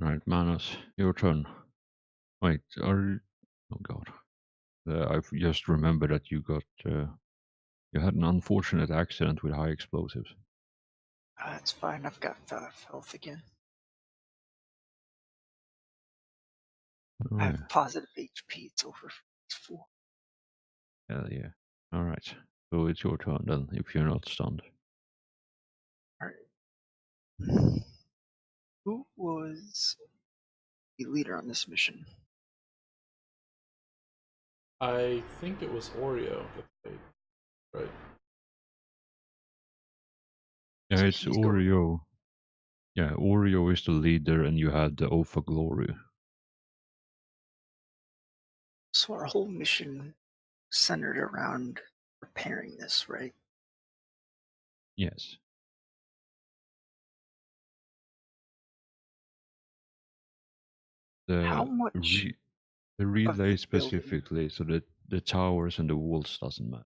Alright, Manos, your turn. Wait, oh god. I've just remembered that you had an unfortunate accident with high explosives. It's fine. I've got 5 health again. I Alright, have positive HP. It's over 4. hell yeah. Alright, so it's your turn then, if you're not stunned. All right. Who was the leader on this mission? I think it was Oreo. Right. Yeah, So it's he's going. Oreo. Yeah, Oreo is the leader and you have the Oath of Glory. So our whole mission centered around repairing this, right? Yes. How The much re- the of relay the building? specifically, so that the towers and the walls doesn't matter.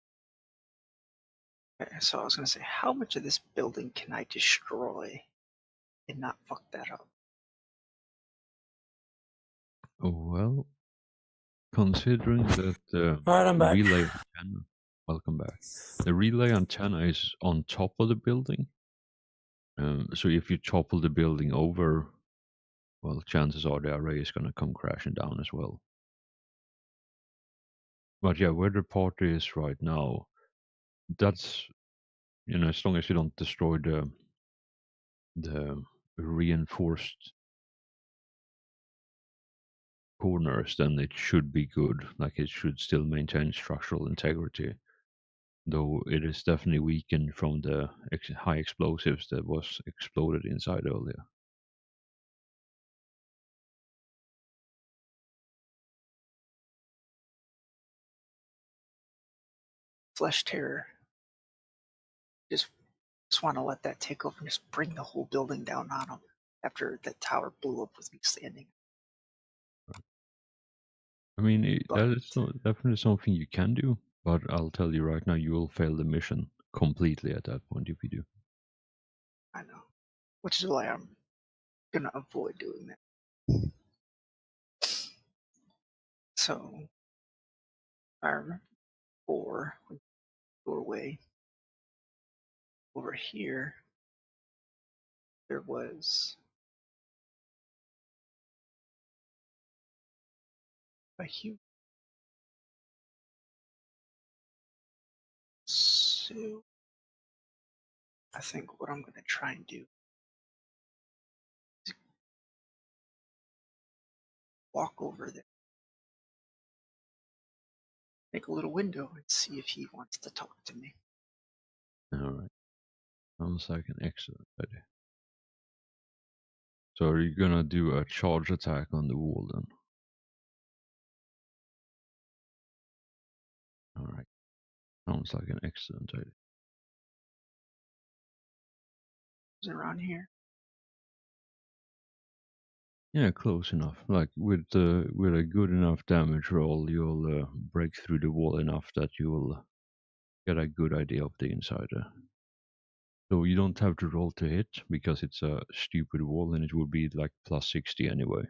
So I was going to say, how much of this building can I destroy and not fuck that up? Oh well, considering that the Alright, I'm back. relay antenna, welcome back. The relay antenna is on top of the building. So if you topple the building over, well, chances are the array is going to come crashing down as well. But yeah, where the party is right now, that's, as long as you don't destroy the reinforced corners, then it should be good. Like it should still maintain structural integrity, though it is definitely weakened from the high explosives that was exploded inside earlier. Flesh terror. Just want to let that take over and just bring the whole building down on them after the tower blew up with me standing. I mean, But that is definitely something you can do, but I'll tell you right now, you will fail the mission completely at that point if you do. I know, which is why I'm gonna avoid doing that. So I remember before we go away over here, there was a huge. So I think what I'm gonna try and do is walk over there, make a little window, and see if he wants to talk to me. Alright. Sounds like an excellent idea. So are you gonna do a charge attack on the wall then? Alright. Sounds like an excellent idea. Is it around here? Yeah, close enough. Like with a good enough damage roll, you'll break through the wall enough that you will get a good idea of the inside. So you don't have to roll to hit because it's a stupid wall and it will be like plus 60 anyway.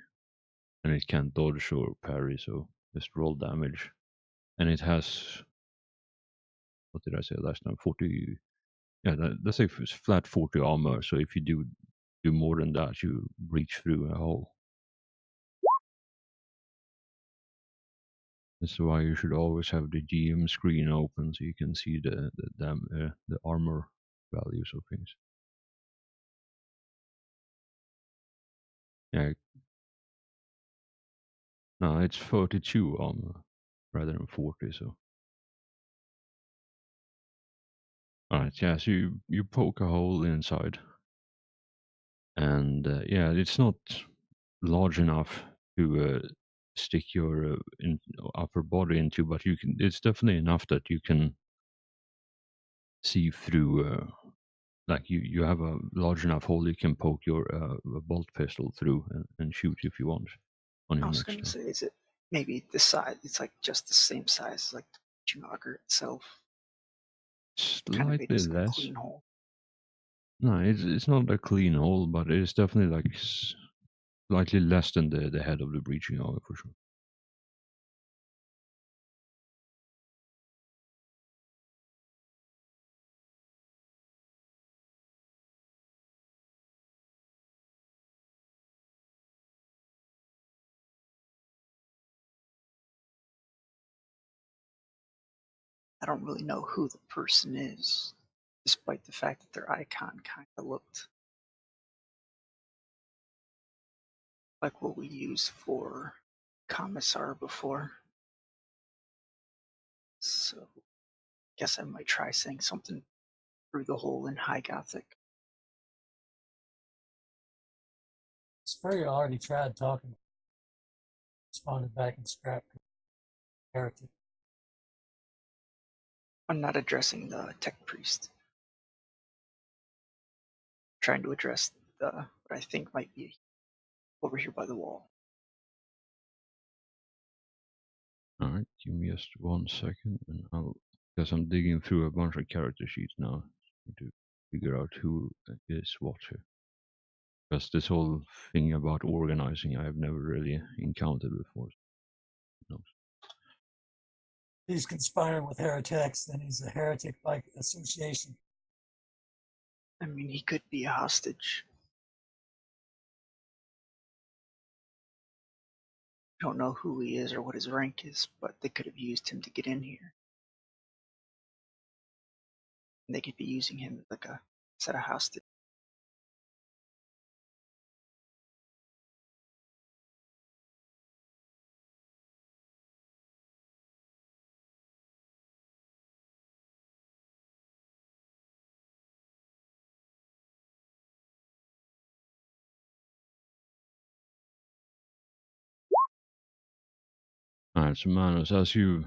And it can't dodge or parry, so just roll damage. And it has, what did I say last time? 40, yeah, let's say it's flat 40 armor. So if you do more than that, you breach through a hole. That's why you should always have the GM screen open so you can see the armor values of things. Yeah, no, it's 32 armor rather than 40. So, all right, yeah. So you poke a hole inside, and yeah, it's not large enough to stick your upper body into, but you can. It's definitely enough that you can see through. Like you have a large enough hole you can poke your bolt pistol through and shoot if you want on I your was next gonna turn. say, is it maybe the size? It's like just the same size as like the punching auger itself. Kind of made Slightly just like a less. clean hole. No, it's not a clean hole, but it's definitely like Slightly less than the head of the breaching auger for sure. I don't really know who the person is, despite the fact that their icon kind of looked like what we used for Commissar before. So, guess I might try saying something through the hole in High Gothic. Spurrier already tried talking, responded back in scrap heretic. I'm not addressing the tech priest. I'm trying to address what I think might be over here by the wall. All right, give me just 1 second, and because I'm digging through a bunch of character sheets now to figure out who is what here. Because this whole thing about organizing, I've never really encountered before. No. He's conspiring with heretics, then he's a heretic by association. I mean, he could be a hostage. I don't know who he is or what his rank is, but they could have used him to get in here. And they could be using him like a set of hostage. Alright, so Manos, as you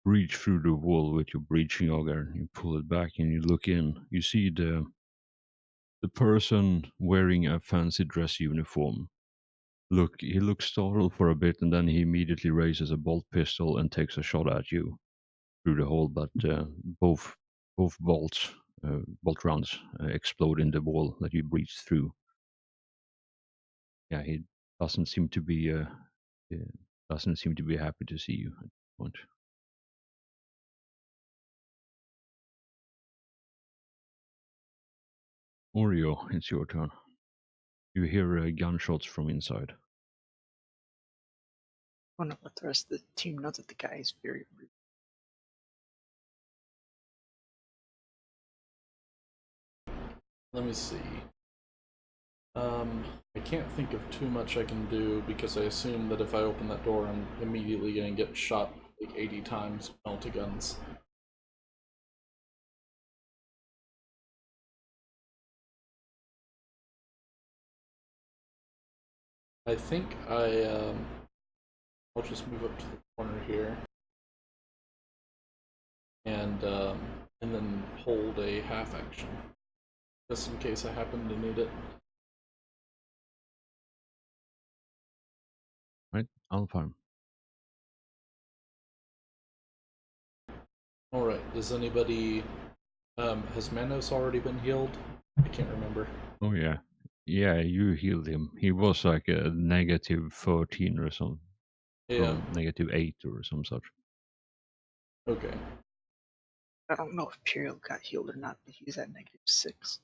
reach through the wall with your breaching auger, you pull it back and you look in, you see the person wearing a fancy dress uniform. He looks startled for a bit and then he immediately raises a bolt pistol and takes a shot at you through the hole, but both bolt rounds explode in the wall that you breached through. Yeah, he doesn't seem to be doesn't seem to be happy to see you at this point. Oreo, it's your turn. You hear gunshots from inside. I don't know what the rest of the team know that the guy is very rude. Let me see. I can't think of too much I can do because I assume that if I open that door, I'm immediately going to get shot like 80 times with multi-guns. I think I'll just move up to the corner here and then hold a half action just in case I happen to need it. Right, Alfheim. All right. Does anybody has Manos already been healed? I can't remember. Oh yeah, yeah. You healed him. He was like a negative 13 or something, Yeah. from -8 or some such. Okay. I don't know if Imperial got healed or not, but he's at -6.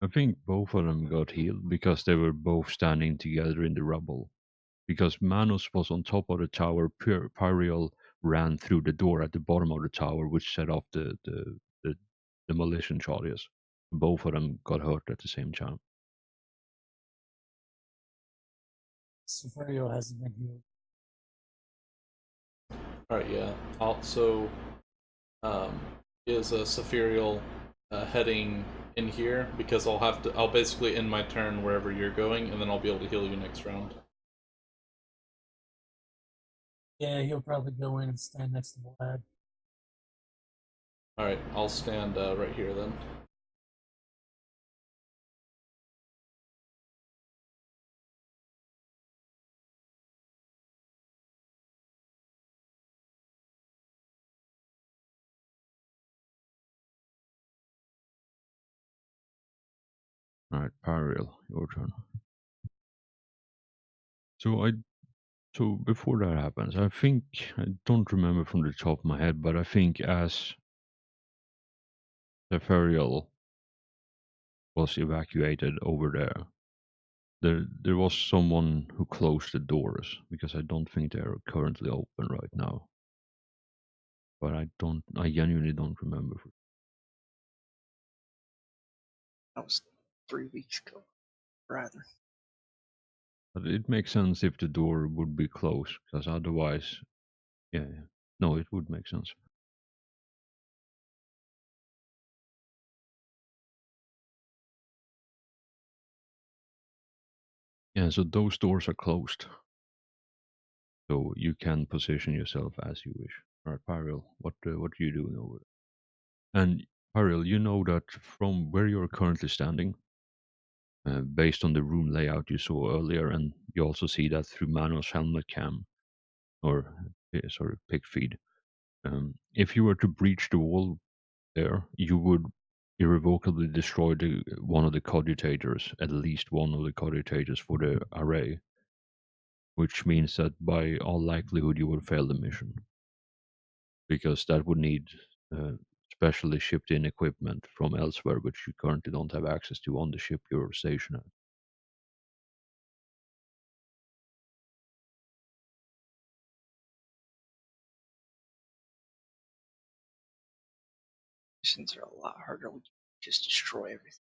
I think both of them got healed because they were both standing together in the rubble. Because Manos was on top of the tower, Pyriel ran through the door at the bottom of the tower, which set off the demolition charges. Both of them got hurt at the same time. Severio hasn't been healed. All right. Yeah. Also, um, is a Saphiriel heading in here because I'll basically end my turn wherever you're going, and then I'll be able to heal you next round. Yeah, he'll probably go in and stand next to Vlad. All right. I'll stand right here then. All right, Pyriel, your turn. So before that happens, I think I don't remember from the top of my head, but I think as the Ferial was evacuated over there was someone who closed the doors because I don't think they are currently open right now. But I genuinely don't remember. That was 3 weeks ago, rather. But it makes sense if the door would be closed, because otherwise, yeah. No, it would make sense. Yeah, so those doors are closed. So you can position yourself as you wish. All right, Pyril, what are you doing over there? And Pyril, you know that from where you're currently standing, based on the room layout you saw earlier, and you also see that through Manuel's helmet cam, or sorry, pick feed. If you were to breach the wall there, you would irrevocably destroy one of the cogitators, at least one of the cogitators for the array, which means that by all likelihood you would fail the mission, because that would need uh, specially shipped in equipment from elsewhere, which you currently don't have access to on the ship you're stationed at. Missions are a lot harder when you just destroy everything.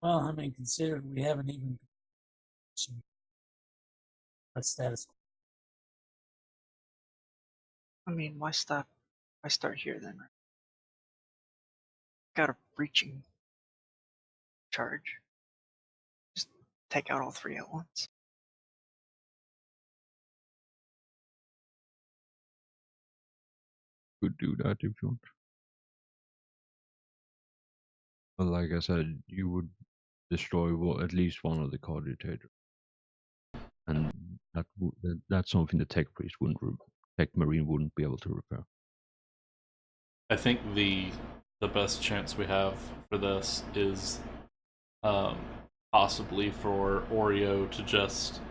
Well, I mean, considering we haven't even that status. I mean, why stop? Why start here then? Right? Got a breaching charge. Just take out all three at once. Could do that if you want. But like I said, you would destroy at least one of the cogitators, and that's something the tech priest wouldn't, tech marine wouldn't be able to repair. I think the best chance we have for this is um, possibly for Oreo to just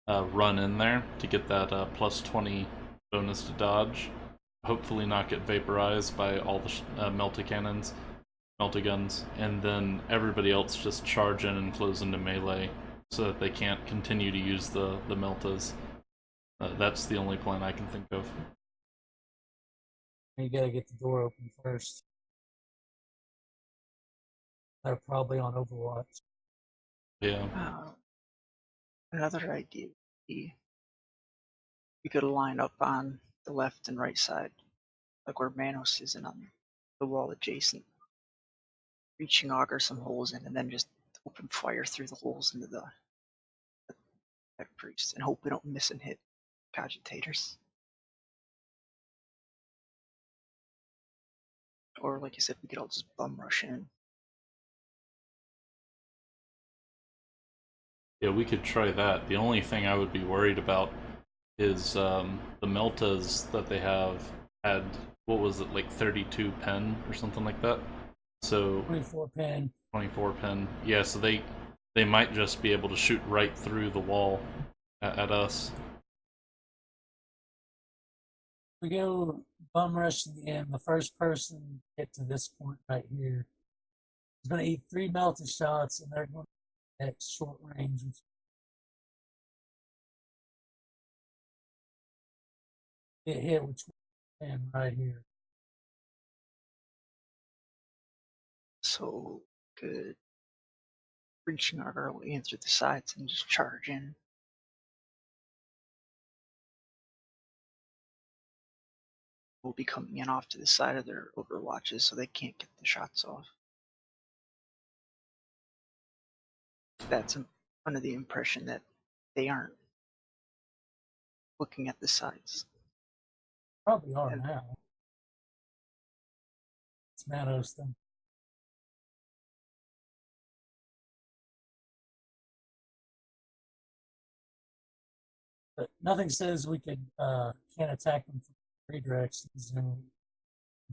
run in there to get that plus 20 bonus to dodge. Hopefully, not get vaporized by all the melty cannons, melty guns, and then everybody else just charge in and close into melee so that they can't continue to use the meltas. That's the only plan I can think of. You gotta get the door open first. They're probably on Overwatch. Yeah. Another idea would be we could line up on the left and right side, like where Manos is, and on the wall adjacent. Reaching auger some holes in, and then just open fire through the holes into the tech priest, and hope we don't miss and hit cogitators. Or, like you said, we could all just bum rush in. Yeah, we could try that. The only thing I would be worried about is the meltas that they have had, what was it, like 32 pen or something like that? So 24 pen. 24 pen. Yeah, so they might just be able to shoot right through the wall at us. We go bum rush to the end. The first person to get to this point right here is going to eat 3 melted shots, and they're going to at short range. Get hit with 20 right here. So good. Reaching our way in through the sides and just charge in. We'll be coming in off to the side of their overwatches so they can't get the shots off. That's under the impression that they aren't looking at the sides. Probably are now. It's Manos then. But nothing says we can't attack them from three directions. And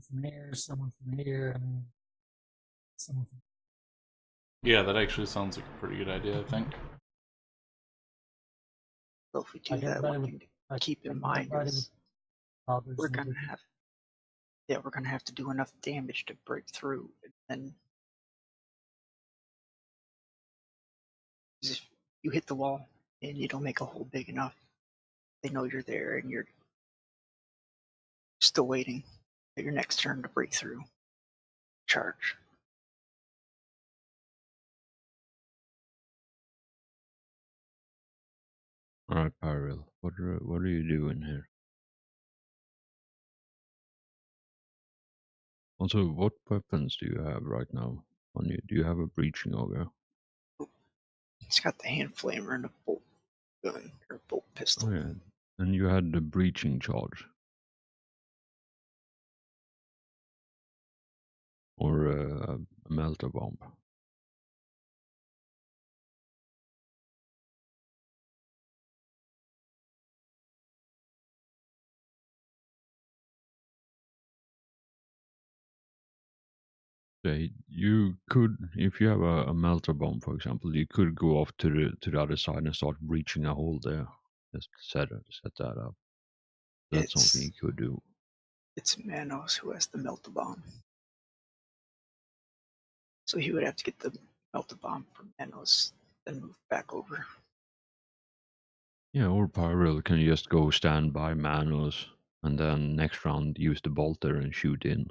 from here, someone from here, and then someone from. Yeah, that actually sounds like a pretty good idea, I think. So if we do Like that, everybody one would. thing to Like keep in mind everybody is would. we're gonna have, yeah, we're gonna have to do enough damage to break through, and then 'cause if you hit the wall and you don't make a hole big enough, they know you're there, and you're still waiting for your next turn to break through. Charge. Alright, Pyril, what are you doing here? Also, what weapons do you have right now on you? Do you have a breaching auger? He's got the hand flamer and a bolt gun or bolt pistol. Oh yeah, and you had the breaching charge. Or a melter bomb. You could, if you have a melter bomb, for example, you could go off to the other side and start breaching a hole there. Just set that up. That's something you could do. It's Manos who has the melt bomb. So he would have to get the melt bomb from Manos, then move back over. Yeah, or Pyril can just go stand by Manos and then next round use the bolter and shoot in.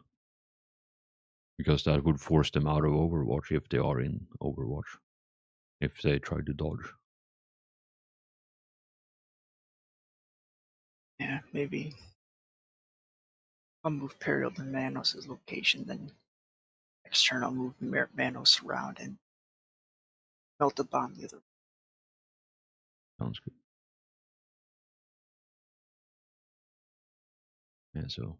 Because that would force them out of Overwatch if they are in Overwatch. If they try to dodge. Yeah, maybe I'll move Periel to Manos' location, then next turn I'll move Manos around and melt a bomb the other. Sounds good. Yeah, so.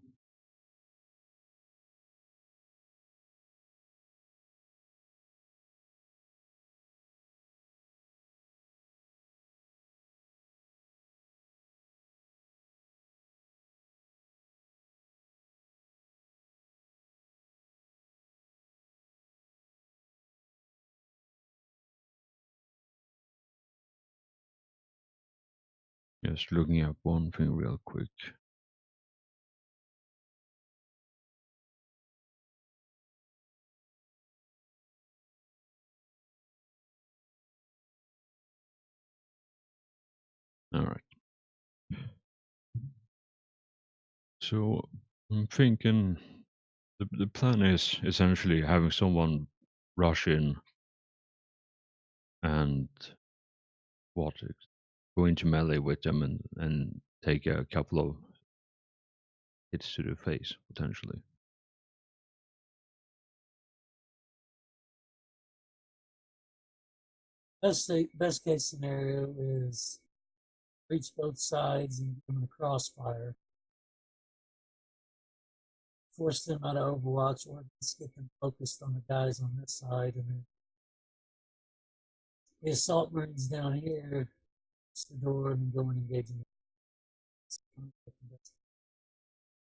Just looking up one thing real quick. Alright. So I'm thinking the plan is essentially having someone rush in and go into melee with them and take a couple of hits to the face potentially. Best case scenario is reach both sides and give them the crossfire. Force them out of Overwatch, or just get them focused on the guys on this side, and then the assault marines down here, it's the door, and then go and engage in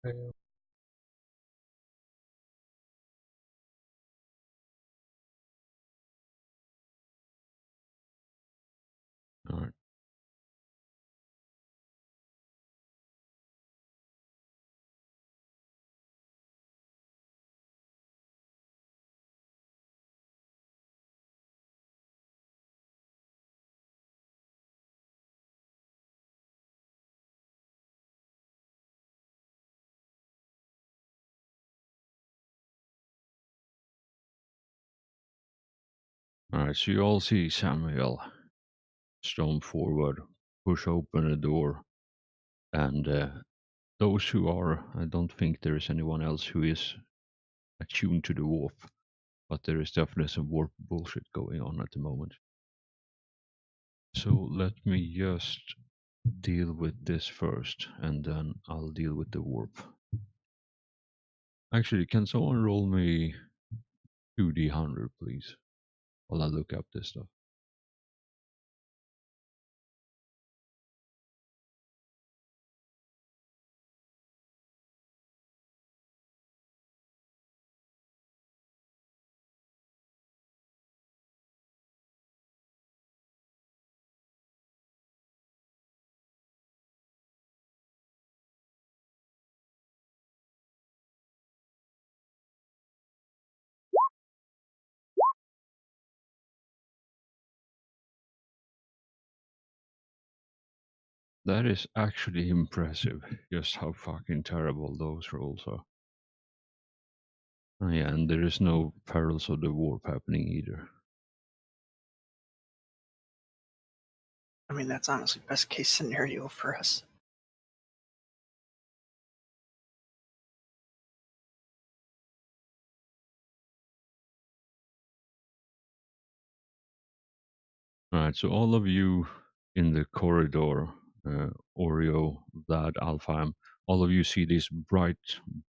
the. Alright. Alright, so you all see Samuel storm forward, push open the door, and those who are, I don't think there is anyone else who is attuned to the warp, but there is definitely some warp bullshit going on at the moment. So let me just deal with this first, and then I'll deal with the warp. Actually, can someone roll me 2d100, please? While I look up this stuff. That is actually impressive, just how fucking terrible those rolls are. Oh, yeah, and there is no perils of the warp happening either. I mean, that's honestly best case scenario for us. Alright, so all of you in the corridor, Oreo, Vlad, Alfheim, all of you see these bright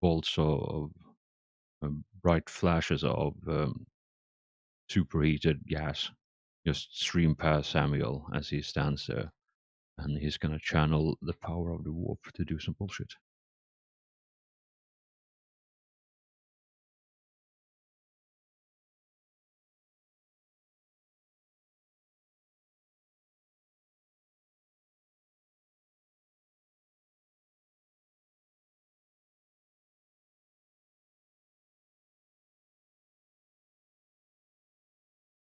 bolts of bright flashes of superheated gas just stream past Samuel as he stands there, and he's gonna channel the power of the warp to do some bullshit.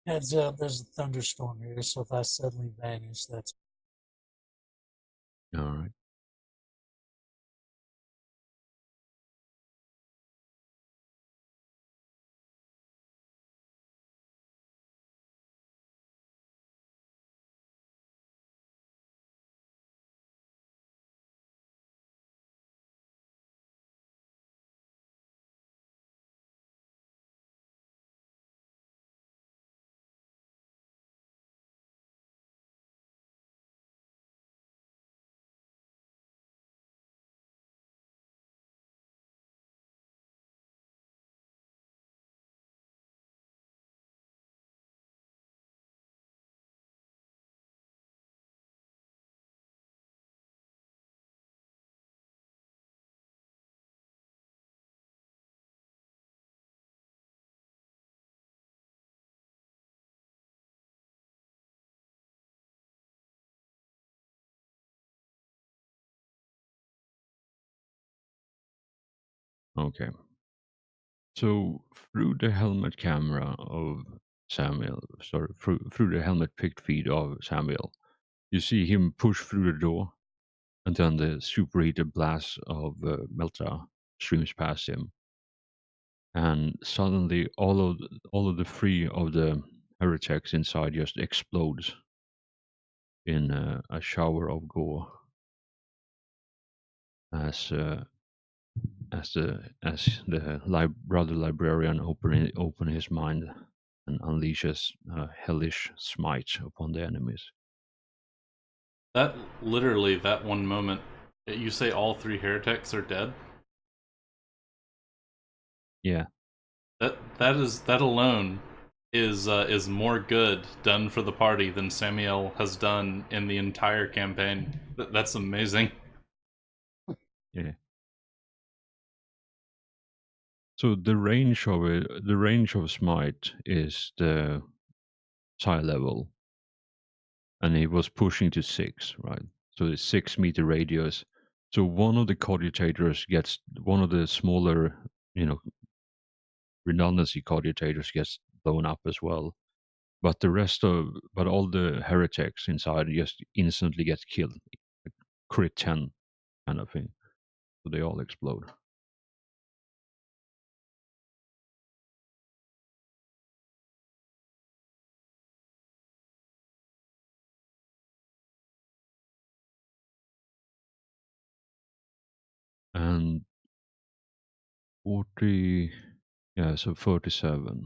Heads up, there's a thunderstorm here, so if I suddenly vanish, that's All right. Okay. So through the helmet camera of Samuel, sorry, through the helmet picked feed of Samuel, you see him push through the door, and then the superheated blast of Melta streams past him, and suddenly all of the three of the heretics inside just explodes in a shower of gore as the brother librarian open his mind and unleashes a hellish smite upon the enemies. That literally that one moment, you say all three heretics are dead. Yeah, That alone is more good done for the party than Samuel has done in the entire campaign. That's amazing. yeah. So the range of smite is the psi level, and it was pushing to 6, right? So it's 6 meter radius. So one of the cogitators gets one of the smaller, you know, redundancy cogitators gets blown up as well. But all the heretics inside just instantly get killed. Crit 10 kind of thing. So they all explode. And 40, yeah, so 37.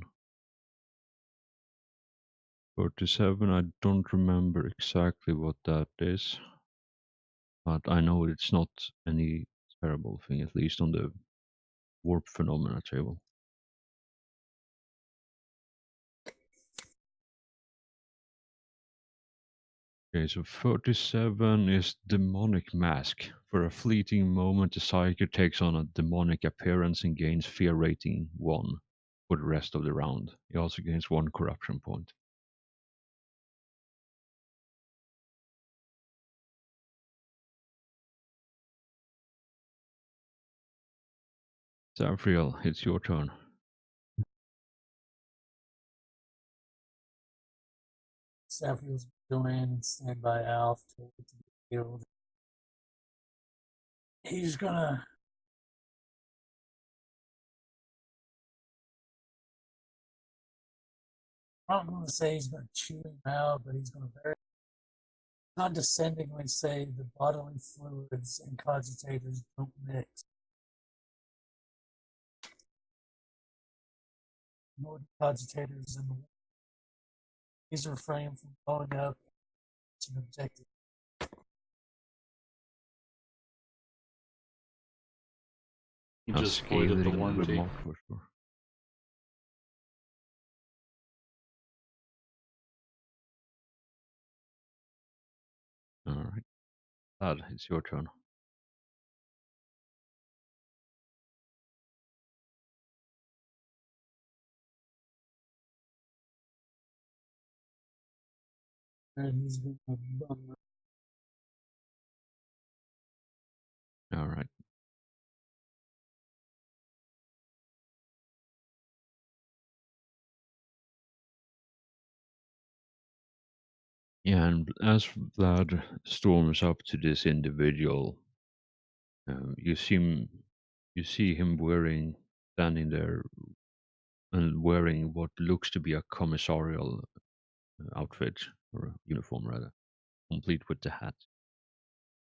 37, I don't remember exactly what that is, but I know it's not any terrible thing, at least on the warp phenomena table. Okay, so 37 is demonic mask. For a fleeting moment, the psyker takes on a demonic appearance and gains fear rating 1 for the rest of the round. He also gains 1 corruption point. Zafriel, it's your turn. Saffron's go in and stand by Alf to be killed. He's gonna. I'm not gonna say he's gonna chew him out, but he's gonna very condescendingly say the bodily fluids and cogitators don't mix. Nor do cogitators in the He's refrained from blowing up an objective. He A just voided the scathing warranty. remark for sure. Alright. Lad, it's your turn. And he's gonna bum. Alright. Yeah, and as Vlad storms up to this individual, you see him standing there and wearing what looks to be a commissarial outfit, or a uniform rather, complete with the hat.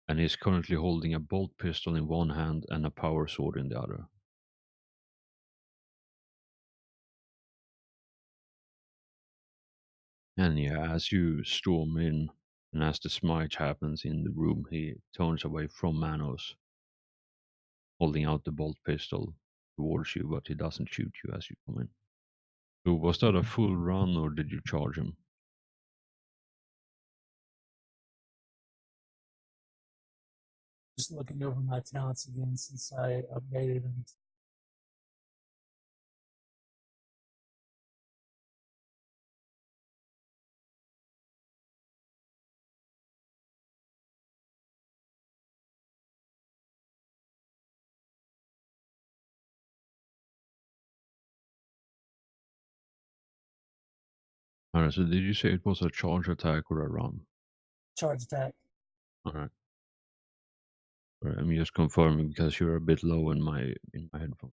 And he's currently holding a bolt pistol in one hand and a power sword in the other. And yeah, as you storm in, and as the smite happens in the room, he turns away from Manos, holding out the bolt pistol towards you, but he doesn't shoot you as you come in. So was that a full run, or did you charge him? Just looking over my talents again since I updated them. Alright, so did you say it was a charge attack or a run? Charge attack. Alright. I'm just confirming because you're a bit low in my headphone.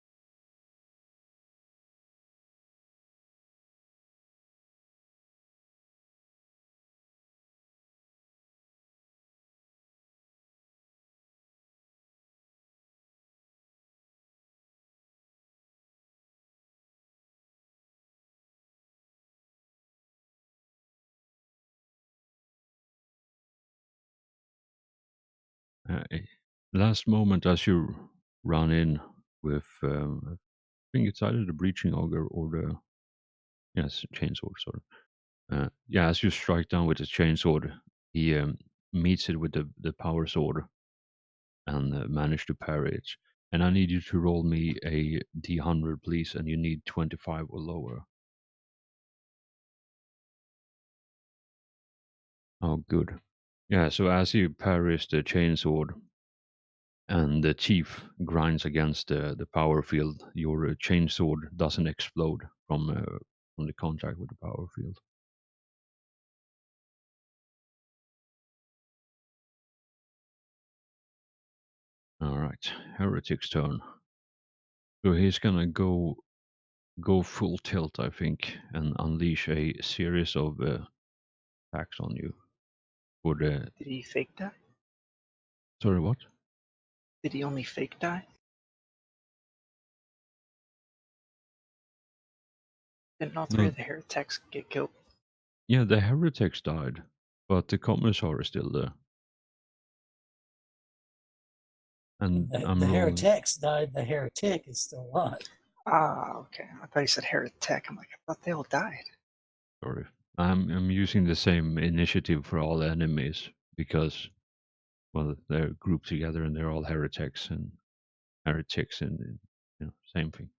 Last moment as you run in with, I think it's either the breaching auger or the chainsaw. Sorry. Yeah, as you strike down with the chainsaw, he meets it with the power sword and manage to parry it. And I need you to roll me a D100, please, and you need 25 or lower. Oh, good. Yeah, so as he parries the chainsword and the teeth grinds against the power field, your chainsword doesn't explode from the contact with the power field. All right, Heretic's turn. So he's gonna go full tilt, I think, and unleash a series of attacks on you. For the Did he fake die? sorry, what? Did he only fake die? Didn't all three No, of the heretics get killed? yeah, the heretics died, but the commissar is still there. And The I'm rolling. heretics died. The heretic is still alive. Ah, okay. I thought he said heretic. I'm like, I thought they all died. Sorry, I'm using the same initiative for all enemies because, well, they're grouped together and they're all heretics and same thing.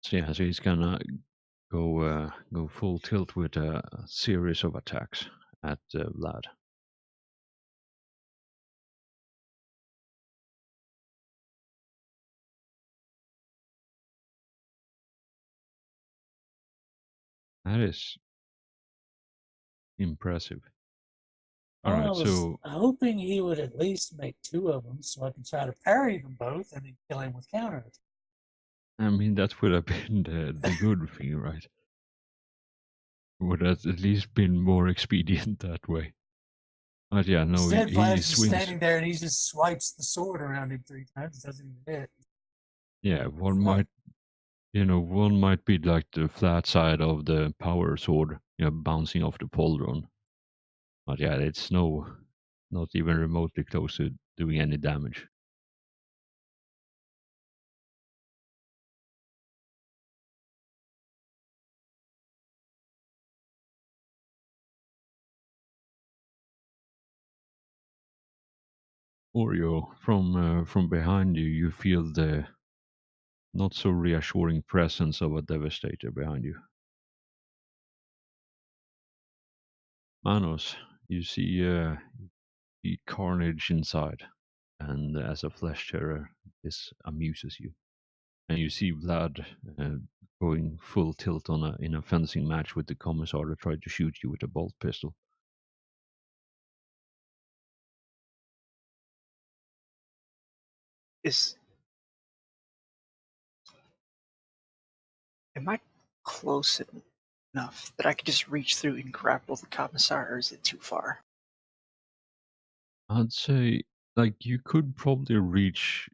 So yeah, so he's gonna go full tilt with a series of attacks at Vlad. That is impressive. All Well, I right, was so hoping he would at least make two of them so I could try to parry them both and then kill him with counters. I mean that would have been the good thing, right? Would have at least been more expedient that way. But yeah, no, Instead, he Vlad's just swings. standing there and he just swipes the sword around him 3 times. Doesn't even hit. Yeah, one It's might, one might be like the flat side of the power sword, bouncing off the pauldron. But yeah, it's not even remotely close to doing any damage. Oreo, from behind you, you feel the not so reassuring presence of a devastator behind you. Manos, you see carnage inside, and as a flesh terror, this amuses you. And you see Vlad going full tilt in a fencing match with the commissar that tried to shoot you with a bolt pistol. Am I close enough that I could just reach through and grapple the commissar, or is it too far? I'd say, like, you could probably reach.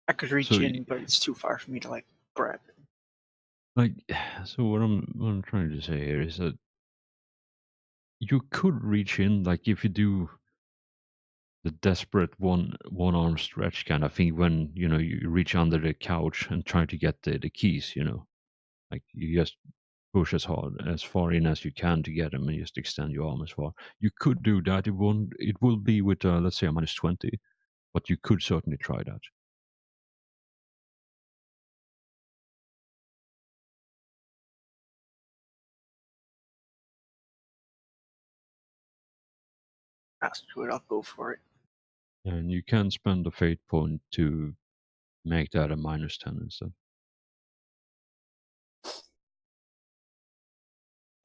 I could reach So, in, but it's too far for me to grab it. like, so what I'm trying to say here is that you could reach in, like, if you do the desperate one arm stretch kind of thing when you reach under the couch and try to get the keys. Like you just push as far in as you can to get them and just extend your arm as far. You could do that. It will be with let's say a -20, but you could certainly try that. Screw it, I'll go for it. And you can spend a fate point to make that a -10 instead.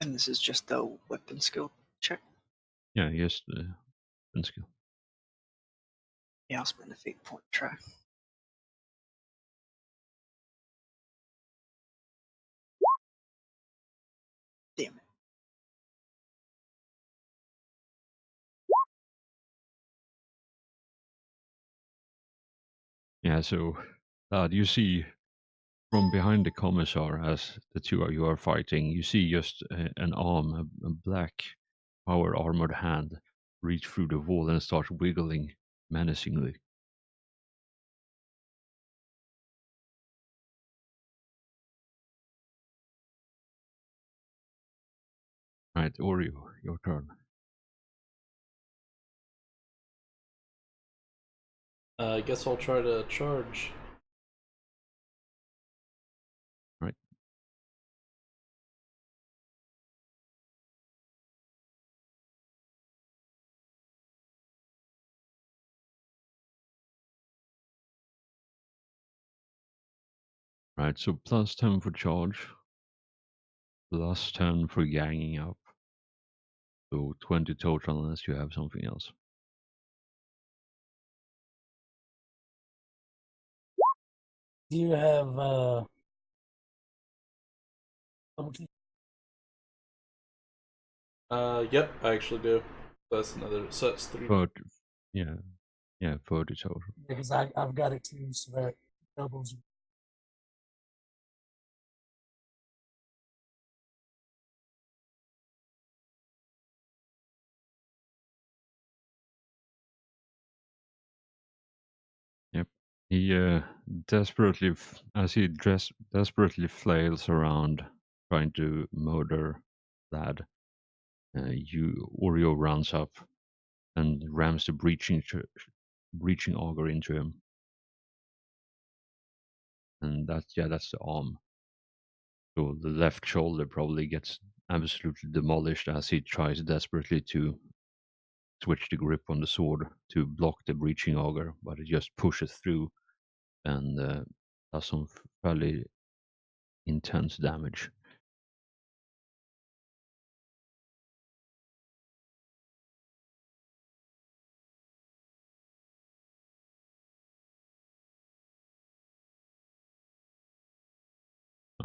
And this is just a weapon skill check. Yeah, yes, and skill. Yeah, I'll spend a fate point to try. Damn it. Yeah, so you see from behind the commissar as the two of you are fighting, you see just an arm, a black power armored hand reach through the wall and start wiggling menacingly. Right, Oreo, your turn. I guess I'll try to charge. Right. Right, so +10 for charge, +10 for ganging up. So 20 total unless you have something else. Do you have Yep, I actually do. That's another. So that's three. But yeah, 30 total. because I've got it too, so that doubles. Yep. He desperately, as he desperately flails around trying to murder Lad. Oreo runs up and rams the breaching auger into him, and that's the arm. So the left shoulder probably gets absolutely demolished as he tries desperately to switch the grip on the sword to block the breaching auger, but it just pushes through and does some fairly intense damage.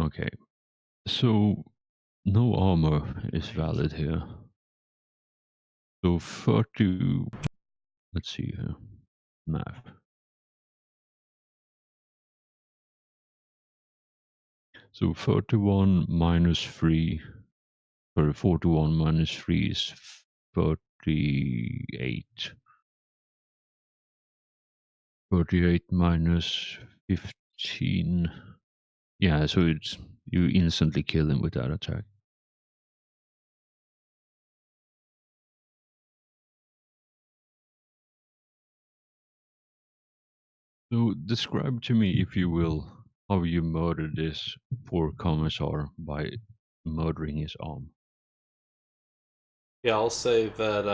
Okay. So no armor is valid here. So 30. Let's see here. Math. So 31 minus 3. Sorry, 41 minus 3 is 38. 38 minus 15. Yeah, so it's you instantly kill him with that attack. So describe to me, if you will, how you murdered this poor commissar by murdering his arm. Yeah, I'll say that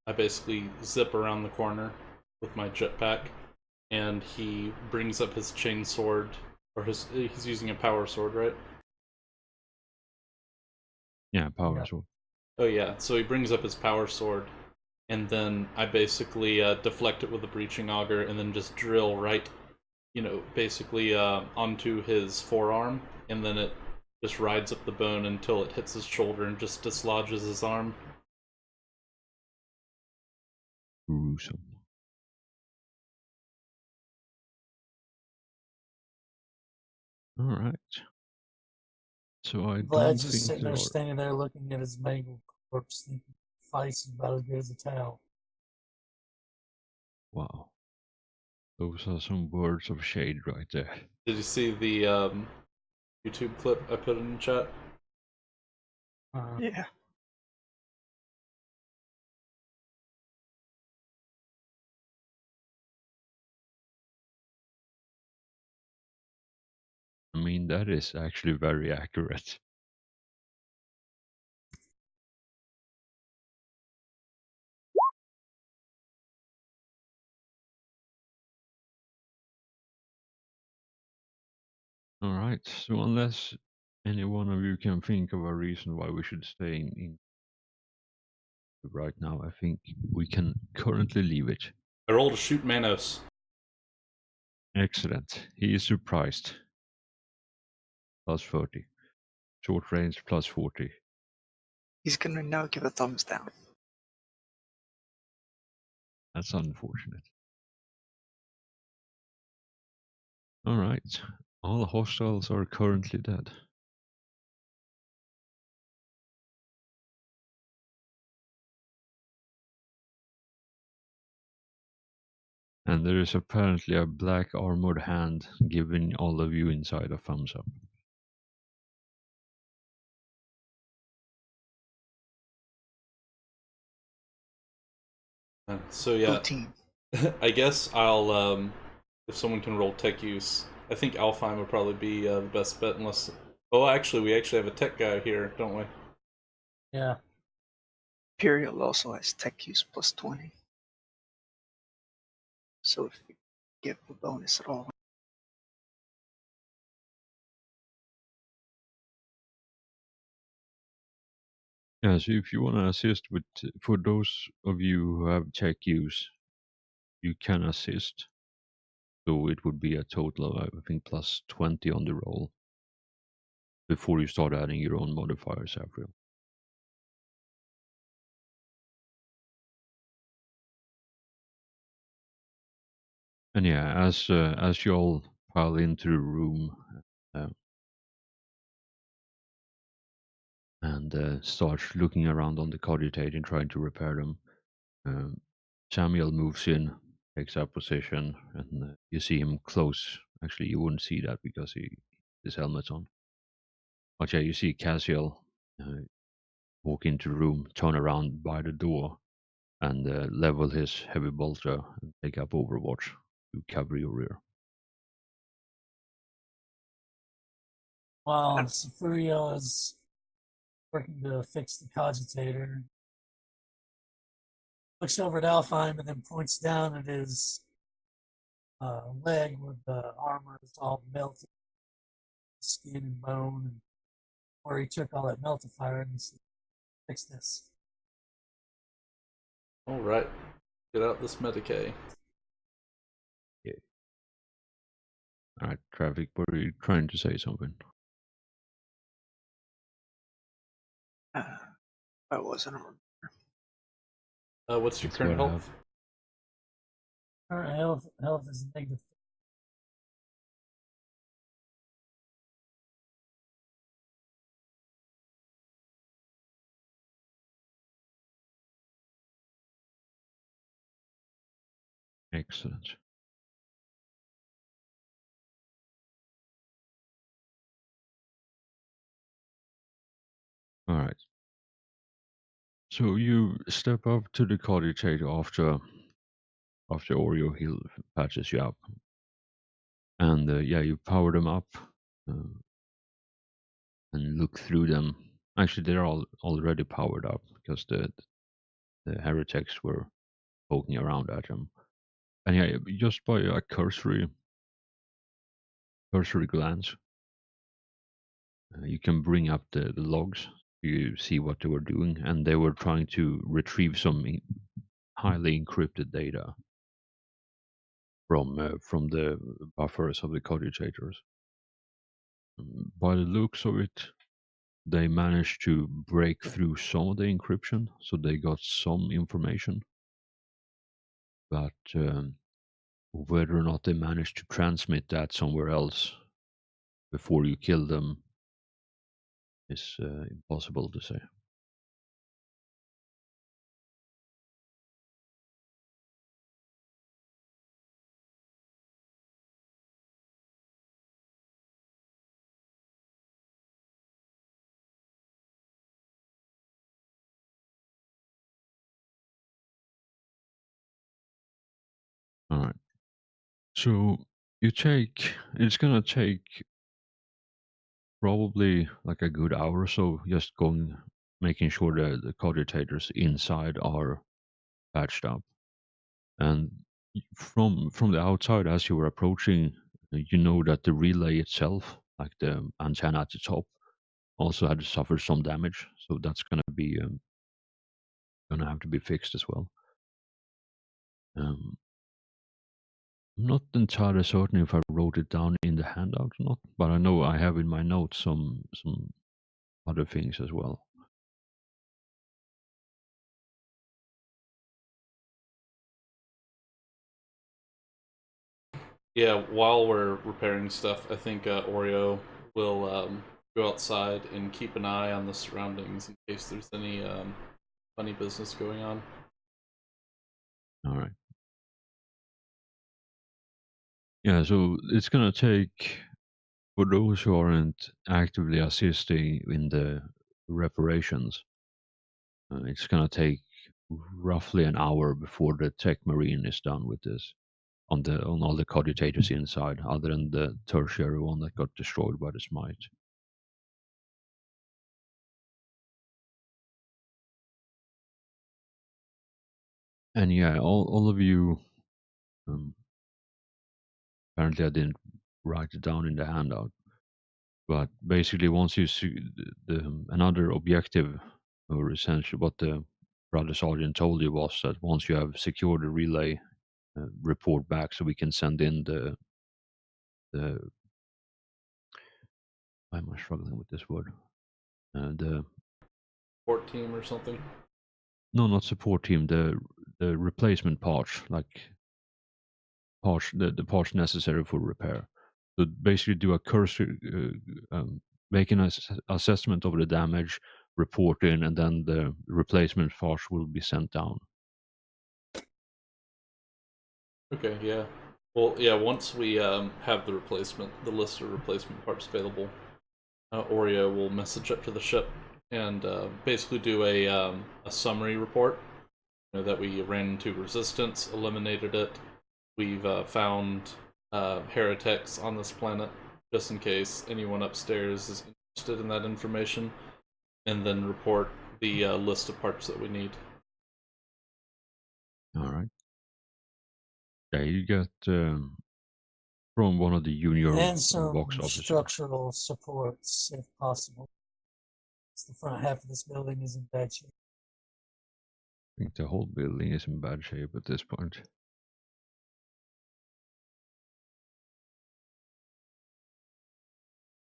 I basically zip around the corner with my jetpack, and he brings up his chain sword, or he's using a power sword, right? Yeah, power Yeah. sword. Oh yeah, so he brings up his power sword, and then I basically deflect it with a breaching auger, and then just drill right, basically onto his forearm, and then it just rides up the bone until it hits his shoulder and just dislodges his arm. Gruesome. Alright. So I don't Vlad's just think sitting there there, are. standing there, looking at his mangled corpse, thinking, "Fights is about as good as a towel." Wow. Those are some words of shade right there. Did you see the YouTube clip I put in the chat? Yeah. I mean, that is actually very accurate. Alright, so unless any one of you can think of a reason why we should stay in right now, I think we can currently leave it. I rolled to shoot Manos. Excellent. He is surprised. Plus 30. Short range plus 40. He's gonna now give a thumbs down. That's unfortunate. Alright. All hostiles are currently dead. And there is apparently a black armored hand giving all of you inside a thumbs up. So Blue yeah, team. I guess I'll if someone can roll tech use, I think Alfheim would probably be the best bet unless. Oh, actually, we actually have a tech guy here, don't we? Yeah. Imperial also has tech use plus 20. So if you give a bonus at all. Yeah, so if you want to assist with, for those of you who have tech use, you can assist. So it would be a total of, I think, plus 20 on the roll before you start adding your own modifiers, Avril. And yeah, as you all pile into the room uh, and start looking around on the cogitate and trying to repair them, Samuel moves in, takes up position, and you see him close. Actually, you wouldn't see that because his helmet's on. But yeah, you see Cassiel walk into the room, turn around by the door, and level his heavy bolter and take up Overwatch to cover your rear. While Safurio is working to fix the cogitator, looks over at Alfheim and then points down at his leg where the armor is all melted, skin and bone, and where he took all that meltifier and he said, "Fix this." All right, get out this Medicae. Yeah. All right, Traffic, were you trying to say something? I wasn't. What's your That's current what I have. health? Current health is negative. Excellent. All right. So you step up to the cogitator after Oreo heal patches you up, and yeah, you power them up uh, and look through them. Actually, they're all already powered up because the heretics were poking around at them. And yeah, just by a cursory glance, you can bring up the logs. You see what they were doing, and they were trying to retrieve some highly encrypted data from the buffers of the cogitators. By the looks of it, they managed to break through some of the encryption, so they got some information. But whether or not they managed to transmit that somewhere else before you kill them is impossible to say. All right. So it's gonna take probably like a good hour or so, just making sure that the cogitators inside are patched up. And from the outside, as you were approaching, you know that the relay itself, like the antenna at the top, also had suffered some damage. So that's gonna have to be fixed as well. I'm not entirely certain if I wrote it down in the handout or not, but I know I have in my notes some other things as well. Yeah, while we're repairing stuff, I think Oreo will go outside and keep an eye on the surroundings in case there's any funny business going on. All right. Yeah, so it's gonna take, for those who aren't actively assisting in the reparations, it's gonna take roughly an hour before the tech marine is done with this on all the cogitators inside, other than the tertiary one that got destroyed by the smite. And yeah, all of you. Apparently, I didn't write it down in the handout, but basically, once you see another objective, or essentially what the brother sergeant told you was that once you have secured the relay, report back so we can send in the why am I struggling with this word? The Support team or something. no, not support team. The replacement parts, like parts, the parts necessary for repair. So basically, do a cursory, make an assessment of the damage, report in, and then the replacement parts will be sent down. Okay, yeah. Well, yeah. Once we have the list of replacement parts available, Oreo will message up to the ship and basically do a summary report. You know, that we ran into resistance, eliminated it. We've found heretics on this planet, just in case anyone upstairs is interested in that information, and then report the list of parts that we need. All right. Yeah, you get from one of the junior And box some officers. structural supports, if possible. The front half of this building is in bad shape. I think the whole building is in bad shape at this point.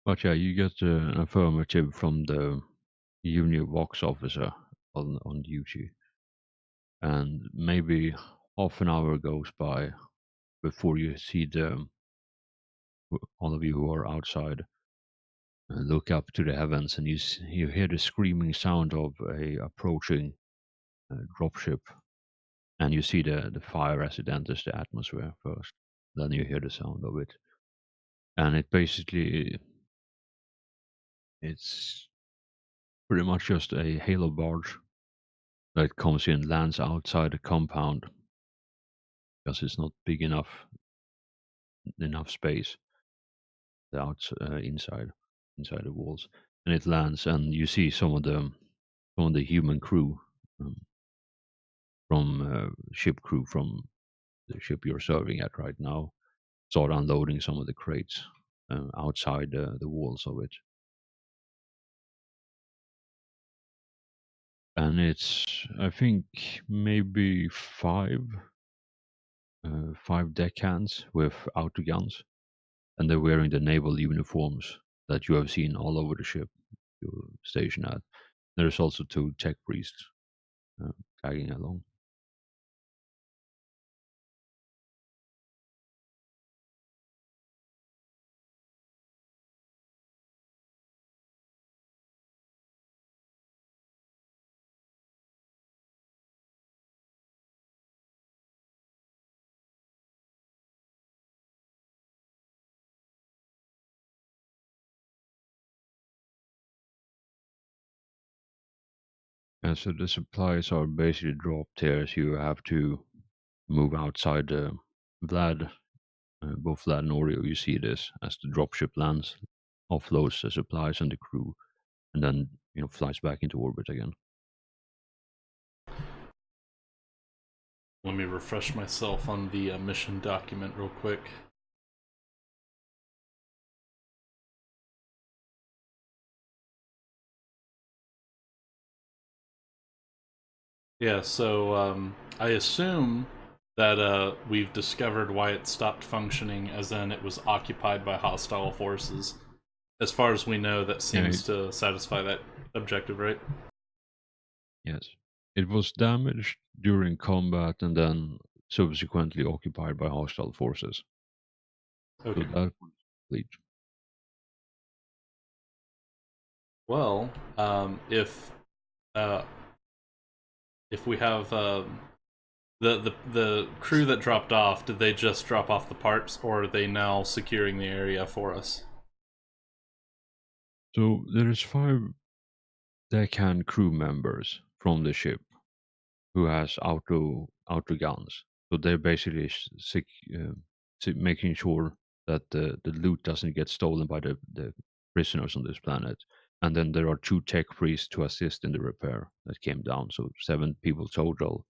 But yeah, you get an affirmative from the junior box officer on duty, and maybe half an hour goes by before you see all of you who are outside look up to the heavens, and you hear the screaming sound of a approaching dropship, and you see the fire as it enters the atmosphere first. Then you hear the sound of it, and it's pretty much just a Halo barge that comes in, lands outside the compound because it's not big enough space inside the walls, and it lands, and you see some of the human crew um, from ship crew from the ship you're serving at right now start unloading some of the crates outside the walls of it. And it's, I think, maybe five deckhands with autoguns, and they're wearing the naval uniforms that you have seen all over the ship you're stationed at. There's also two tech priests uh, tagging along. And so the supplies are basically dropped here, so you have to move outside. Vlad, both Vlad and Oreo, you see this as the dropship lands, offloads the supplies and the crew, and then flies back into orbit again. Let me refresh myself on the mission document real quick. Yeah, so I assume that we've discovered why it stopped functioning, as in it was occupied by hostile forces. As far as we know, that seems to satisfy that objective, right? Yes. It was damaged during combat and then subsequently occupied by hostile forces. Okay. So that was complete. Well, if we have the crew that dropped off, did they just drop off the parts, or are they now securing the area for us? So there is 5 deckhand crew members from the ship who has auto guns. So they're basically making sure that the loot doesn't get stolen by the prisoners on this planet. And then there are 2 tech priests to assist in the repair that came down. So 7 people total,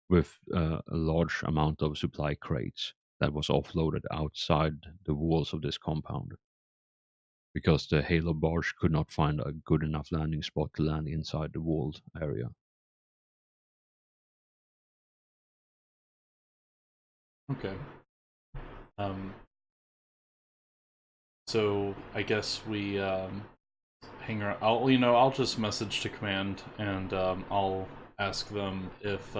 with a large amount of supply crates that was offloaded outside the walls of this compound, because the Halo barge could not find a good enough landing spot to land inside the walled area. Okay. So I guess we hang around. I'll just message to command, and I'll ask them if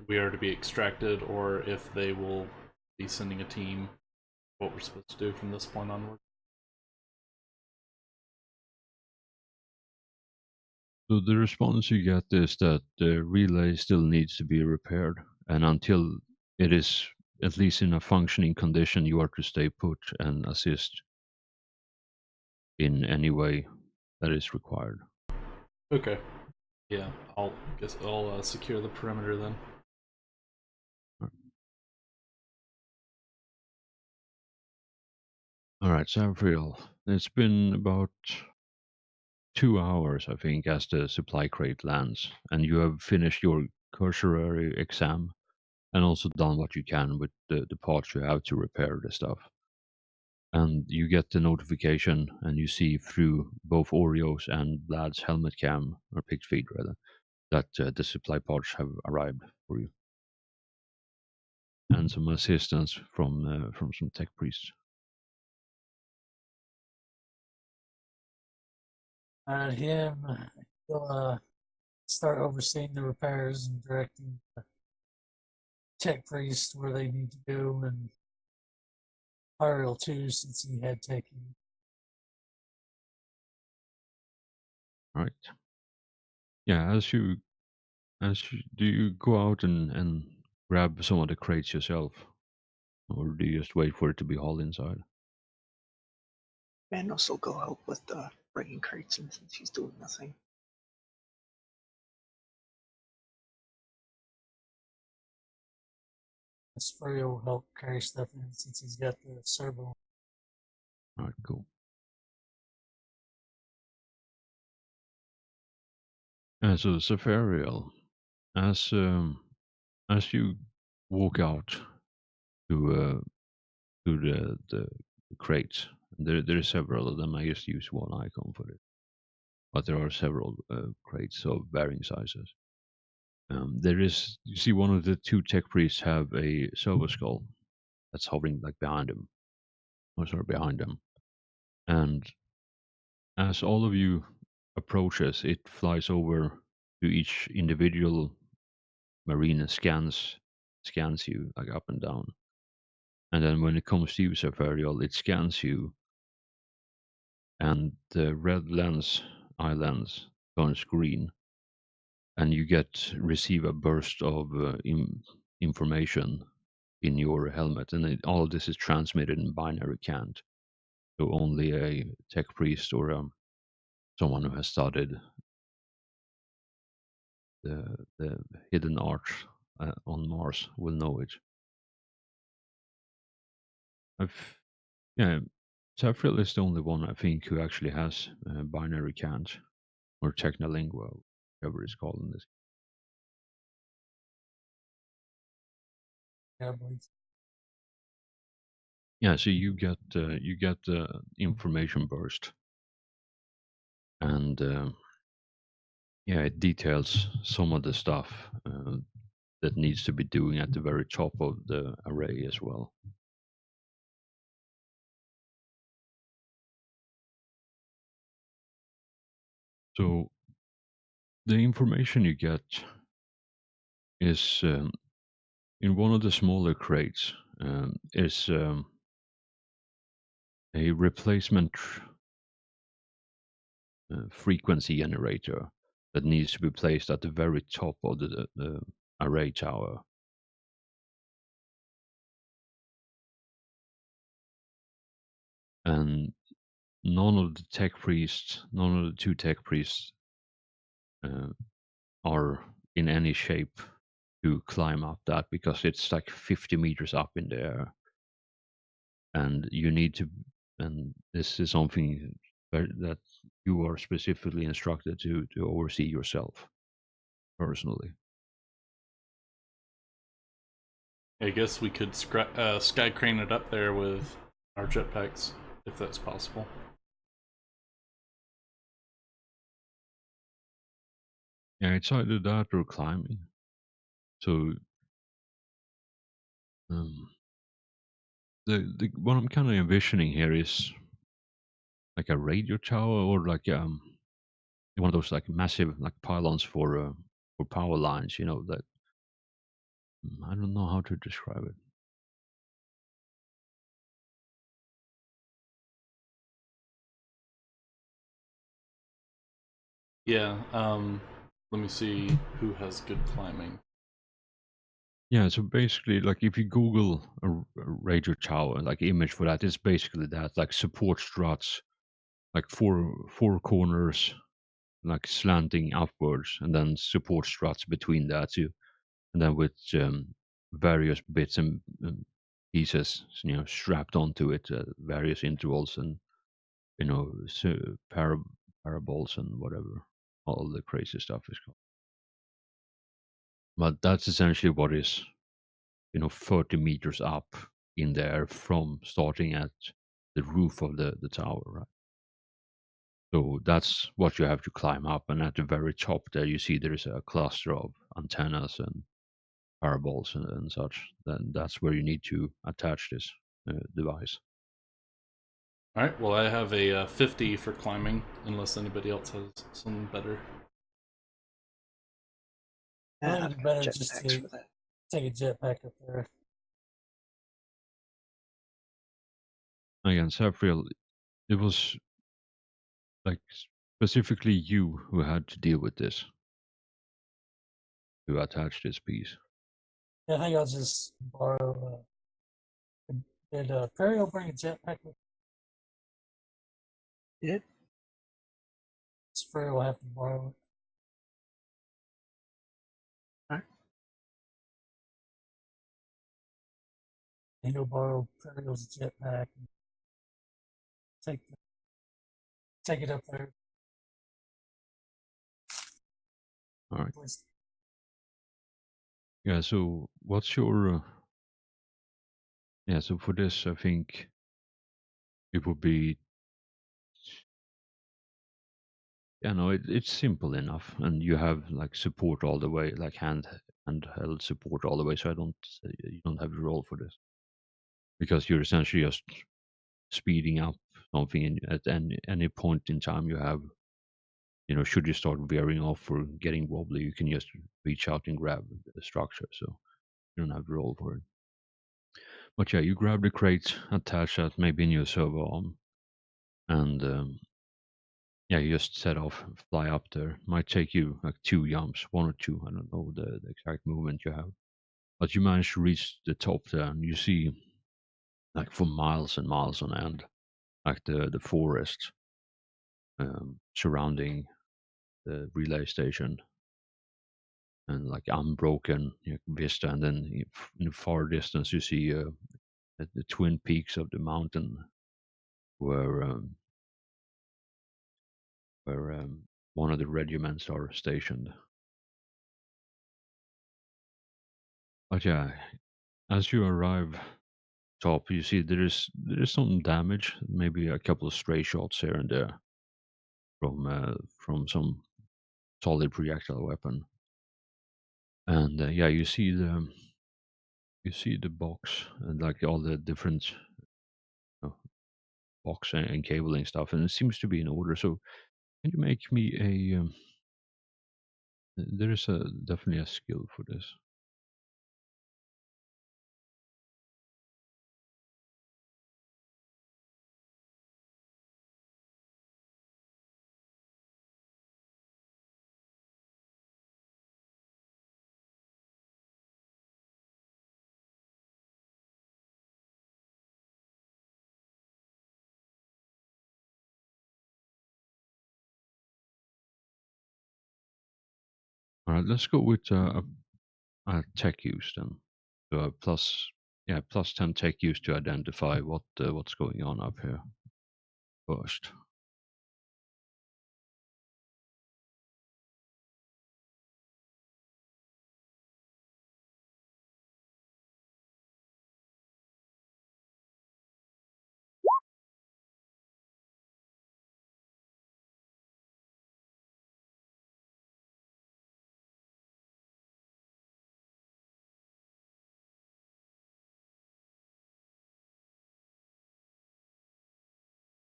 we are to be extracted or if they will be sending a team. What we're supposed to do from this point onward. So the response you get is that the relay still needs to be repaired, and until it is at least in a functioning condition, you are to stay put and assist in any way that is required. Okay. Yeah, I'll secure the perimeter then. All right, Savriel, it's been about 2 hours, I think, as the supply crate lands, and you have finished your cursory exam and also done what you can with the parts you have to repair the stuff. And you get the notification, and you see through both Oreo's and Vlad's helmet cam, or picked feed rather, that the supply pods have arrived for you, and some assistance from some tech priests. Him He'll start overseeing the repairs and directing the tech priests where they need to go, and Ariel too, since he had taken. Right. Yeah, do you go out and grab some of the crates yourself? Or do you just wait for it to be hauled inside? Manos will go help with bringing crates in since he's doing nothing. Furry will help carry stuff in since he's got the servo. Alright, cool. So Safariel, as you walk out to the crates, there are several of them. I just use one icon for it, but there are several crates of varying sizes. You see, one of the two tech priests have a silver skull that's hovering like behind him, or sorry, behind them, and as all of you approaches, it flies over to each individual marine and scans you like up and down. And then when it comes to you, Safariel, it scans you, and the red eye lens turns green, and you receive a burst of information in your helmet, and all of this is transmitted in binary cant. So only a tech priest or someone who has studied the hidden art on Mars will know it. Yeah, Safriel is the only one I think who actually has binary cant or technolingua, whatever it's called in this. Yeah, I believe. Yeah, so you get the information burst, and yeah, it details some of the stuff that needs to be doing at the very top of the array as well. So the information you get is in one of the smaller crates is a replacement frequency generator that needs to be placed at the very top of the array tower. And none of the two tech priests are in any shape to climb up that because it's like 50 meters up in the air. And this is something that you are specifically instructed to oversee yourself personally. I guess we could sky crane it up there with our jetpacks, if that's possible. Yeah, it's either that or climbing. So the what I'm kind of envisioning here is like a radio tower or like one of those like massive like pylons for power lines. You know that I don't know how to describe it. Yeah. Let me see who has good climbing. Yeah, so basically, like if you Google a radio tower, like image for that, it's basically that, like support struts, like four corners, like slanting upwards, and then support struts between that too, and then with various bits and pieces, strapped onto it, various intervals, and so parables and whatever, all the crazy stuff is called. But that's essentially what is 30 meters up in there from starting at the roof of the tower, right? So that's what you have to climb up. And at the very top there, you see there's a cluster of antennas and parables and such. Then that's where you need to attach this device. All right. Well, I have a 50 for climbing, unless anybody else has something better. I Yeah, think I've it'd be got better just jetpacks to for that. take a jetpack up there. Again, Saphriel, it was like specifically you who had to deal with this, to attach this piece. Yeah, I think I'll just borrow. Did Perio bring a jetpack with Did? us? Freya will have to borrow it. Alright. And he'll borrow Perio's jetpack and take take it up there. All right. Place- Yeah. So, what's your? Yeah. So for this, I think it would be. Yeah. No, it's simple enough, and you have like support all the way, like handheld support all the way. So you don't have to roll for this because you're essentially just speeding up something at any point in time you have. Should you start veering off or getting wobbly, you can just reach out and grab the structure. So you don't have to roll for it. But yeah, you grab the crate, attach that maybe in your servo arm, and yeah, you just set off, fly up there. Might take you like 2 jumps, 1 or 2. I don't know the exact movement you have, but you manage to reach the top there, and you see like for miles and miles on end, like the forest surrounding the relay station, and like unbroken vista, and then in the far distance you see the twin peaks of the mountain where one of the regiments are stationed. But yeah, as you arrive top, you see there is some damage, maybe a couple of stray shots here and there from some solid projectile weapon, and yeah, you see the box and like all the different uh, box and cabling stuff, and it seems to be in order. So can you make me a? There is definitely a skill for this. All right, let's go with tech use then. So plus 10 tech use to identify what's going on up here first.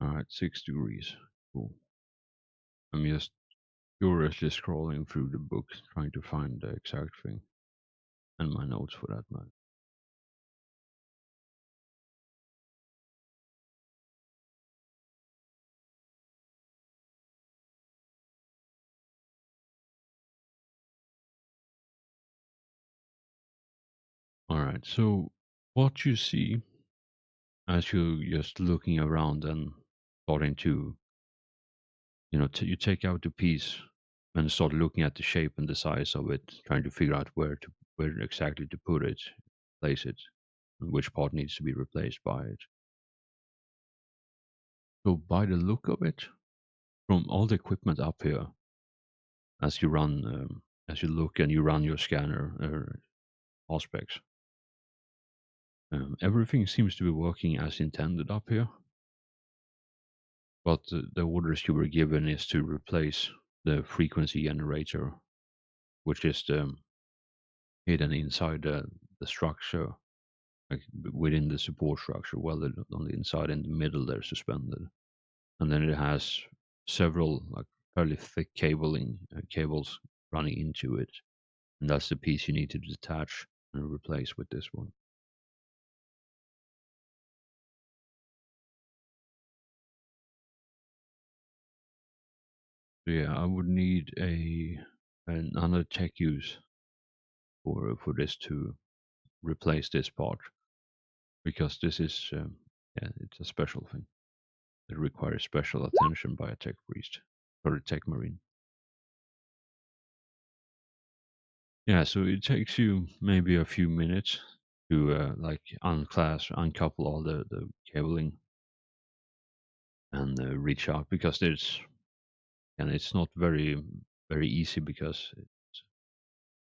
All right, 6 degrees. Cool. I'm just curiously scrolling through the book, trying to find the exact thing, and my notes for that matter. All right, so what you see as you're just looking around and starting to, you take out the piece and start looking at the shape and the size of it, trying to figure out where exactly to put it, place it, and which part needs to be replaced by it. So by the look of it, from all the equipment up here, as you run, as you look and you run your scanner aspects, everything seems to be working as intended up here. But the orders you were given is to replace the frequency generator, which is hidden inside the structure, like within the support structure, welded on the inside. In the middle, they're suspended, and then it has several like fairly thick cables running into it, And that's the piece you need to detach and replace with this one. So yeah, I would need another tech use for this to replace this part, because this is yeah, it's a special thing. It requires special attention by a tech priest or a tech marine. Yeah, so it takes you maybe a few minutes to like uncouple all the cabling and reach out, because it's not very easy, because it's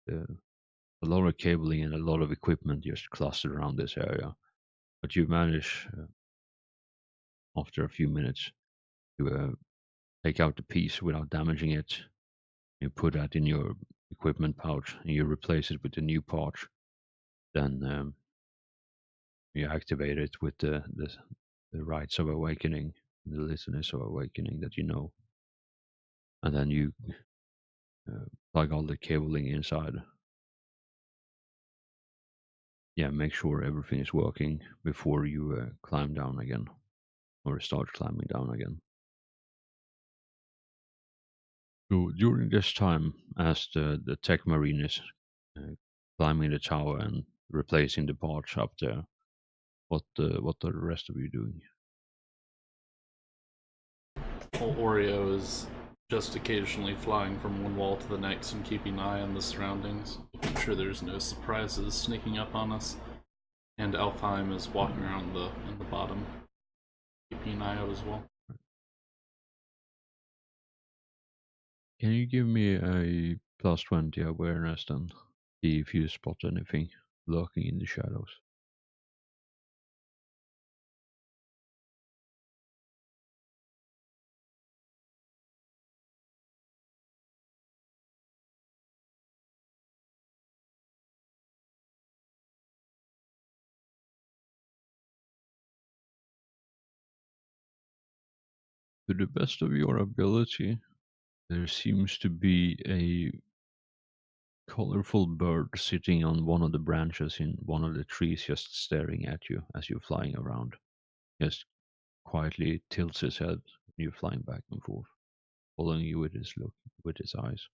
a lot of cabling and a lot of equipment just clustered around this area. But you manage after a few minutes to take out the piece without damaging it. You put that in your equipment pouch and you replace it with a new part. Then you activate it with the rites of awakening, the listeners of awakening that you know, and then you plug all the cabling inside. Yeah, make sure everything is working before you climb down again, or start climbing down again. So during this time, as the tech marine is climbing the tower and replacing the parts up there, what are the rest of you doing? Well, Oreo is just occasionally flying from one wall to the next and keeping an eye on the surroundings, making sure there's no surprises sneaking up on us. And Alfheim is walking around in the bottom, keeping an eye out as well. Can you give me a +20 awareness then? See if you spot anything lurking in the shadows. To the best of your ability, there seems to be a colorful bird sitting on one of the branches in one of the trees, just staring at you as you're flying around. Just quietly tilts his head when you're flying back and forth, following you with his look, with his eyes.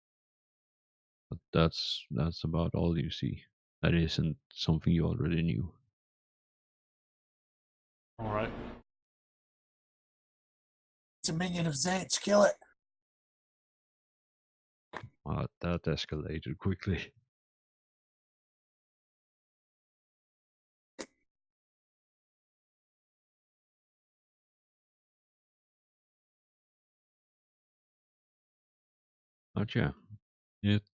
But that's about all you see. That isn't something you already knew. Alright. It's a minion of Zanch. Kill it. That escalated quickly. But yeah, it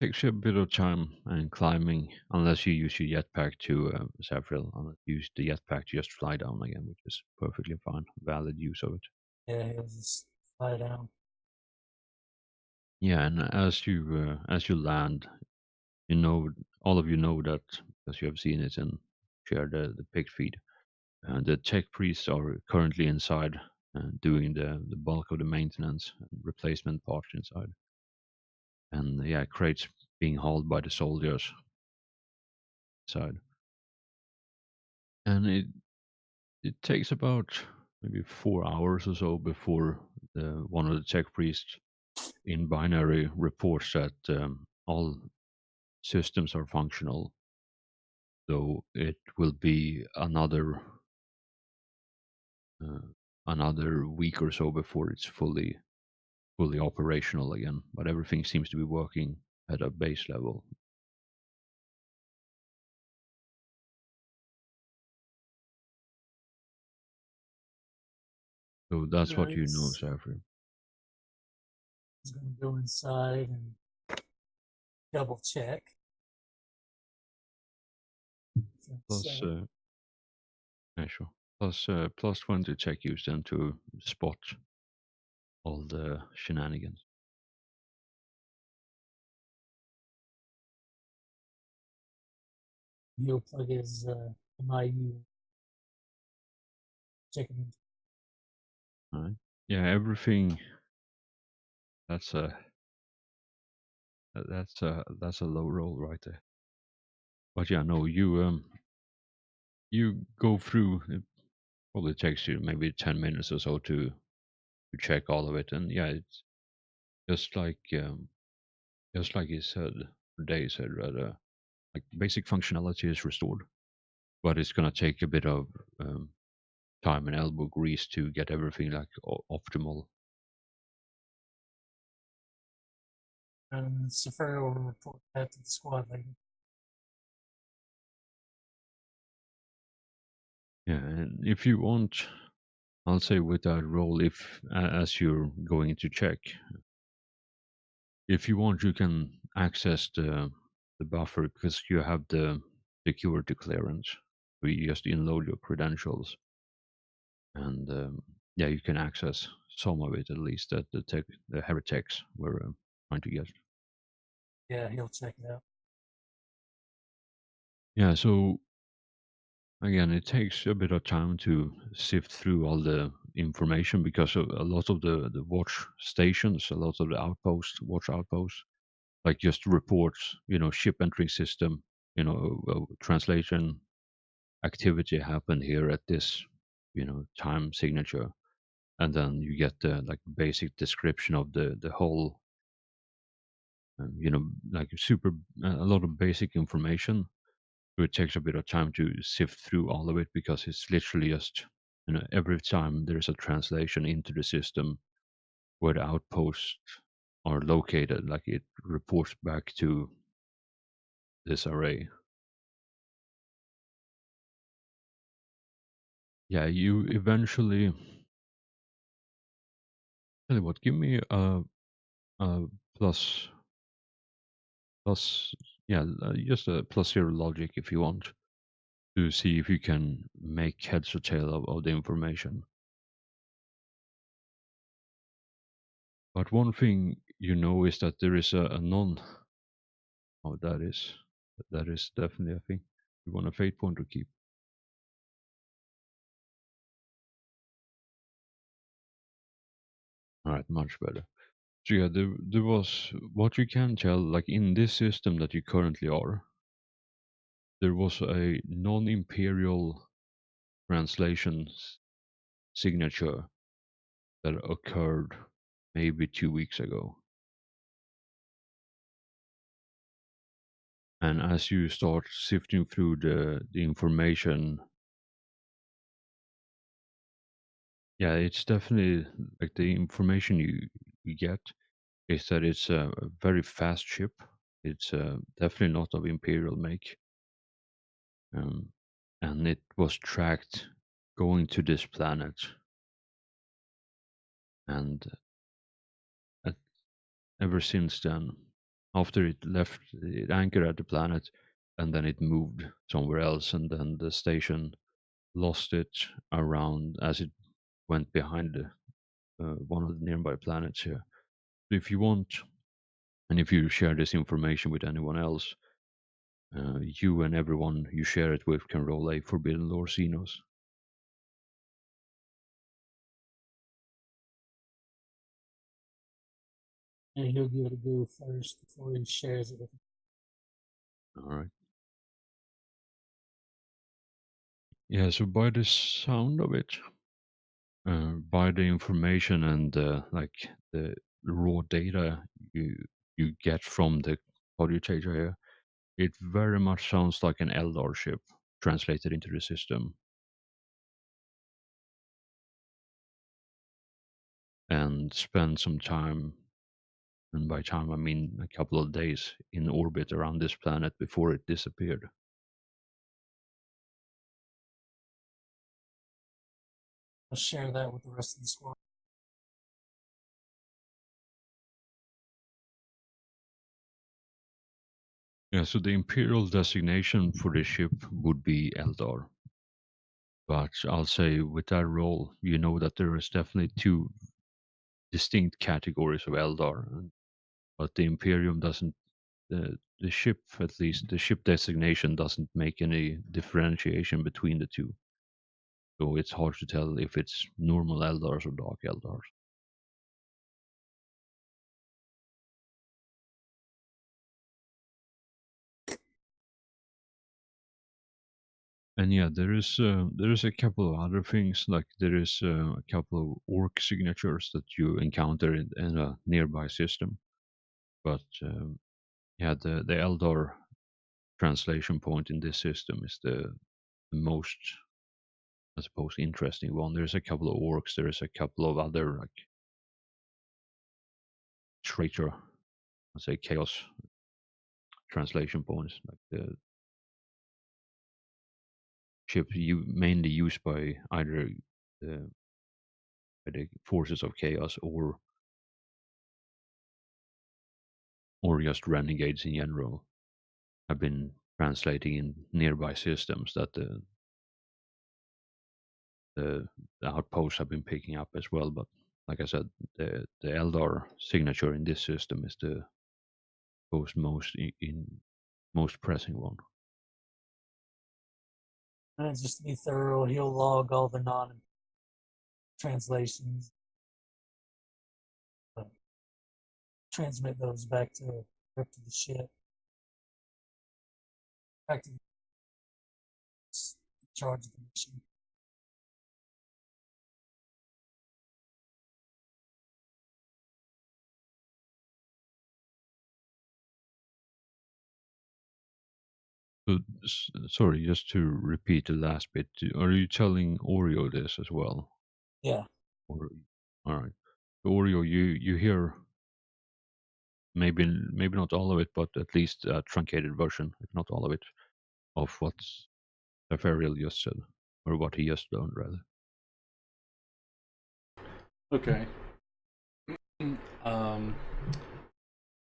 takes you a bit of time and climbing, unless you use your jetpack to Savril, unless you use the jetpack to just fly down again, which is perfectly fine, valid use of it. Yeah, he'll just fly down. Yeah, and as you land, you know, all of you know that, because you have seen it and shared the pic feed. The tech priests are currently inside doing the bulk of the maintenance and replacement parts inside. And yeah, crates being hauled by the soldiers inside. And it takes about maybe 4 hours or so before one of the tech priests in binary reports that all systems are functional. Though it will be another week or so before it's fully operational again. But everything seems to be working at a base level. So that's what you know, Nice. Safri. He's going to go inside and double check. Plus, So, yeah, sure. Plus 20 check use then to spot all the shenanigans. he'll plug his MIU checking. All right. Yeah, everything. That's That's a low roll right there. But yeah, no, you go through. It probably takes you maybe 10 minutes or so to check all of it, and yeah, it's just like he said, they said rather, like basic functionality is restored, but it's gonna take a bit of um, time and elbow grease to get everything like optimal. And Safari will report that to the squad leader. Yeah, and if you want, I'll say with that role, if as you're going to check, if you want, you can access the buffer because you have the security clearance. So you just inload your credentials, and yeah, you can access some of it at least that the heretics were trying to get. Yeah, he'll check it out. Yeah, so again, it takes a bit of time to sift through all the information because a lot of the watch stations, a lot of the outposts, watch outposts, like just reports, ship entry system, translation activity happened here at this, time signature, and then you get the like basic description of the whole, like super a lot of basic information. So it takes a bit of time to sift through all of it because it's literally just, every time there's a translation into the system where the outposts are located, like it reports back to this array. Yeah, you eventually. Tell you what, give me a plus plus, yeah, just a plus zero logic if you want to see if you can make heads or tail of the information. But one thing you know is that there is a non. Oh, that is definitely a thing. You want a fate point to keep. All right, much better. So yeah, there was what you can tell, like in this system that you currently are, there was a non-imperial translation signature that occurred maybe 2 weeks ago. And as you start sifting through the information, yeah, it's definitely like the information you get is that it's a very fast ship. It's definitely not of Imperial make, um, and it was tracked going to this planet, and uh, ever since then, after it left, it anchored at the planet, and then it moved somewhere else, and then the station lost it around as it went behind one of the nearby planets here. So if you want, and if you share this information with anyone else, you and everyone you share it with can roll a Forbidden Lore Xenos. And he'll give it a go first before he shares it with him. All right. Yeah. So by the sound of it, by the information and like the raw data you get from the commutator here, it very much sounds like an Eldar ship translated into the system. And spend some time, and by time I mean a couple of days, in orbit around this planet before it disappeared. I'll share that with the rest of the squad. Yeah, so the Imperial designation for this ship would be Eldar. But I'll say with that role, you know that there is definitely two distinct categories of Eldar. But the Imperium doesn't, the ship, at least, the ship designation doesn't make any differentiation between the two. So it's hard to tell if it's normal Eldars or Dark Eldars. And yeah, there is a couple of other things, like there is a couple of orc signatures that you encounter in a nearby system. But yeah, the Eldar translation point in this system is the most, I suppose, interesting one. There's a couple of orcs. There is a couple of other like traitor, let's say, chaos translation points, like the ship you mainly used by either uh, by the forces of chaos or just renegades in general have been translating in nearby systems that the, the outposts have been picking up as well. But like I said, the Eldar signature in this system is the most pressing one. And just to be thorough, he'll log all the non translations, uh, transmit those back to the ship, back to the charge of the mission. So, sorry, just to repeat the last bit. Are you telling Oreo this as well? Yeah. Or, all right. So Oreo, you hear maybe not all of it, but at least a truncated version, if not all of it, of what Ephariel just said, or what he just done, rather. Okay. Um.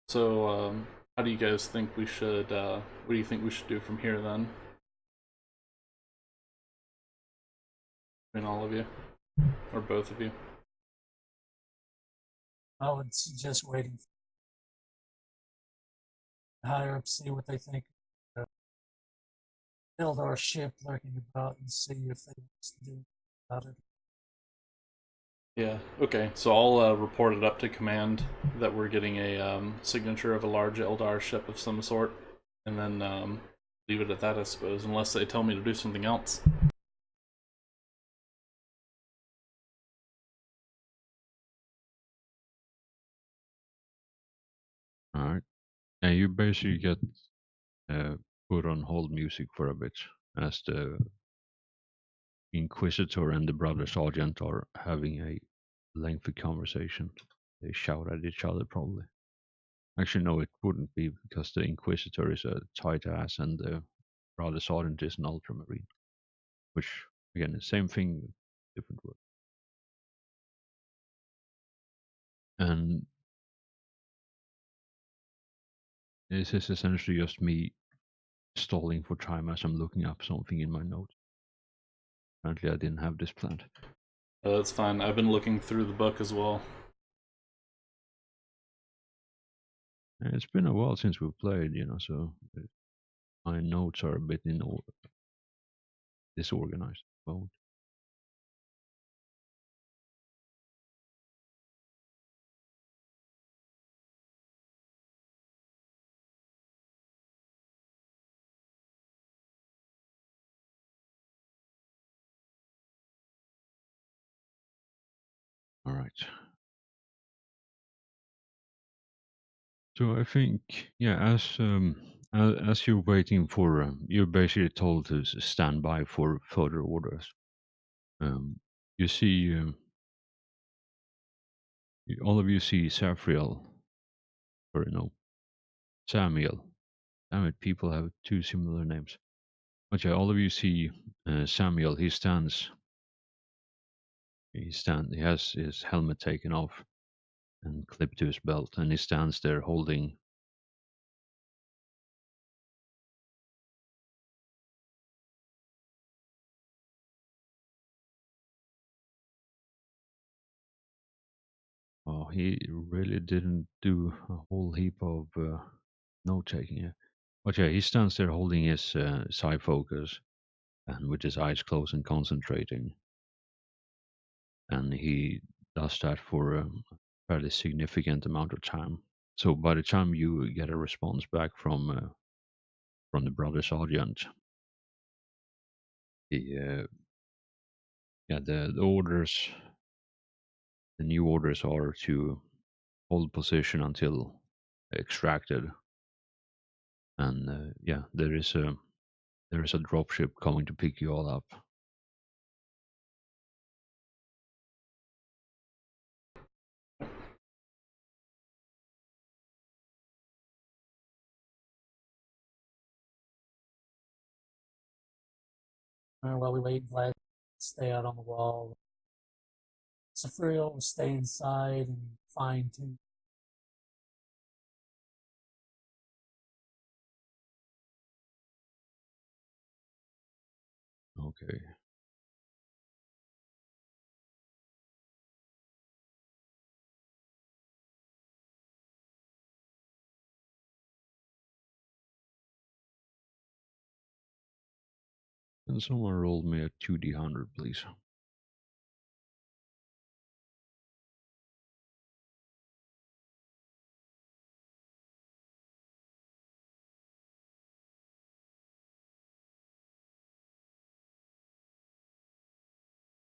So, how do you guys think we should? What do you think we should do from here then? Between all of you, or both of you? I would suggest waiting for the higher up, see what they think. Build our ship lurking about and see if they want us to do about it. Yeah. Okay. So I'll report it up to command that we're getting a signature of a large Eldar ship of some sort, and then leave it at that, I suppose, unless they tell me to do something else. All right. And you basically get put on hold music for a bit as the Inquisitor and the Brother Sergeant are having a lengthy conversation. They shout at each other, probably. Actually, no, it wouldn't be because the Inquisitor is a tight ass and the Brother Sergeant is an Ultramarine. Which, again, the same thing, different word. And this is essentially just me stalling for time as I'm looking up something in my notes. Apparently, I didn't have this planned. That's fine. I've been looking through the book as well. And it's been a while since we played, so my notes are a bit disorganized. Well, all right. So I think, yeah, as you're waiting for, you're basically told to stand by for further orders. You see, all of you see Saphriel, or no, Samuel. Damn it, people have two similar names. But yeah, all of you see Samuel. He has his helmet taken off and clipped to his belt, and he stands there holding. Oh, he really didn't do a whole heap of note taking here. But yeah, he stands there holding his psi focus and with his eyes closed and concentrating. And he does that for a fairly significant amount of time. So by the time you get a response back from the brother sergeant, the the orders, the new orders are to hold position until extracted, and there is a dropship coming to pick you all up. While we wait, Vlad stay out on the wall. Safriel will stay inside and fine tune. Okay. Can someone roll me a 2d100, please?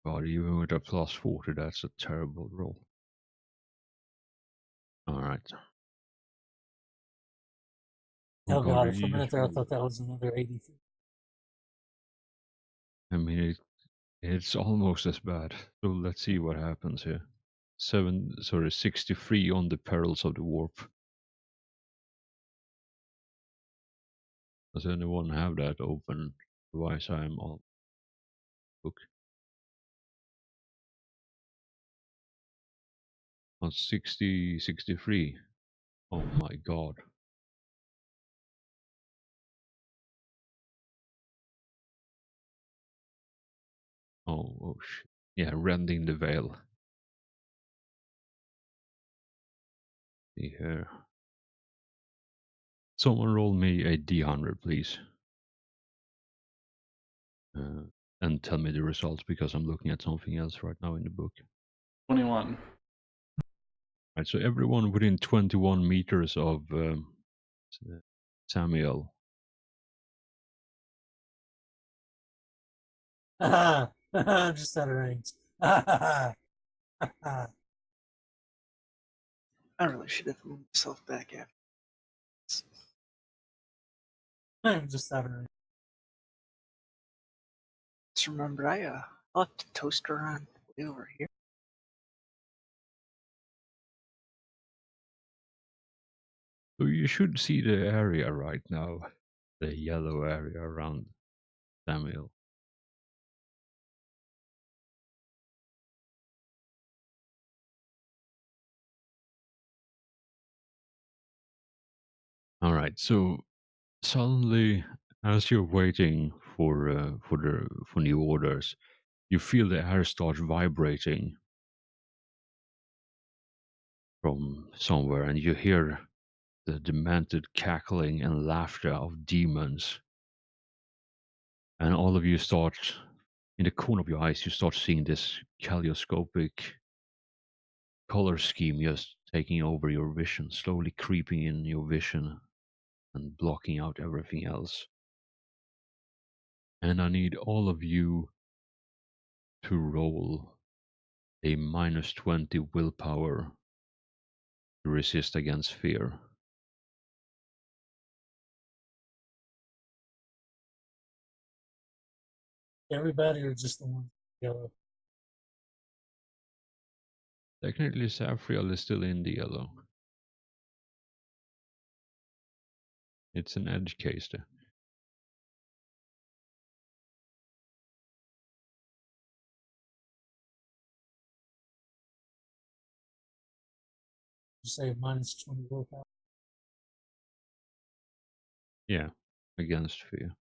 God, even with a plus 40, that's a terrible roll. Alright. Oh God, god, for a you minute just there I rolled. thought that was another 83. I mean, it's almost as bad. So let's see what happens here. 63 on the perils of the warp. Does anyone have that open? Otherwise, I am on book. On 63. Oh my god. Oh shit. Yeah, rending the veil. See here. Someone roll me a d100, please. And tell me the results because I'm looking at something else right now in the book. 21. Right, so everyone within 21 meters of Samuel. I'm just out of range. I really should have moved myself back after. I'm just out of range. Just remember, I left the toaster on way over here. So you should see the area right now, the yellow area around Samuel. All right, so suddenly, as you're waiting for new orders, you feel the air start vibrating from somewhere, and you hear the demented cackling and laughter of demons. And all of you start, in the corner of your eyes, you start seeing this kaleidoscopic color scheme just taking over your vision, slowly creeping in your vision and blocking out everything else. And I need all of you to roll a -20 willpower to resist against fear. Everybody or just the one yellow? Technically, Safriel is still in the yellow. It's an edge case there. You say -20 willpower. Yeah, against fear.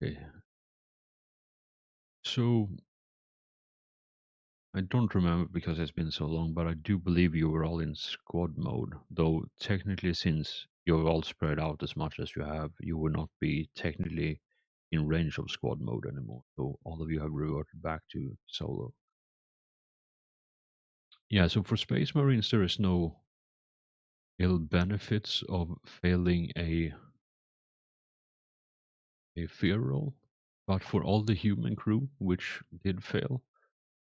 Okay. So I don't remember because it's been so long, but I do believe you were all in squad mode. Though technically, since you're all spread out as much as you have, you will not be technically in range of squad mode anymore. So all of you have reverted back to solo. Yeah. So for Space Marines, there is no ill benefits of failing a fear roll, but for all the human crew which did fail,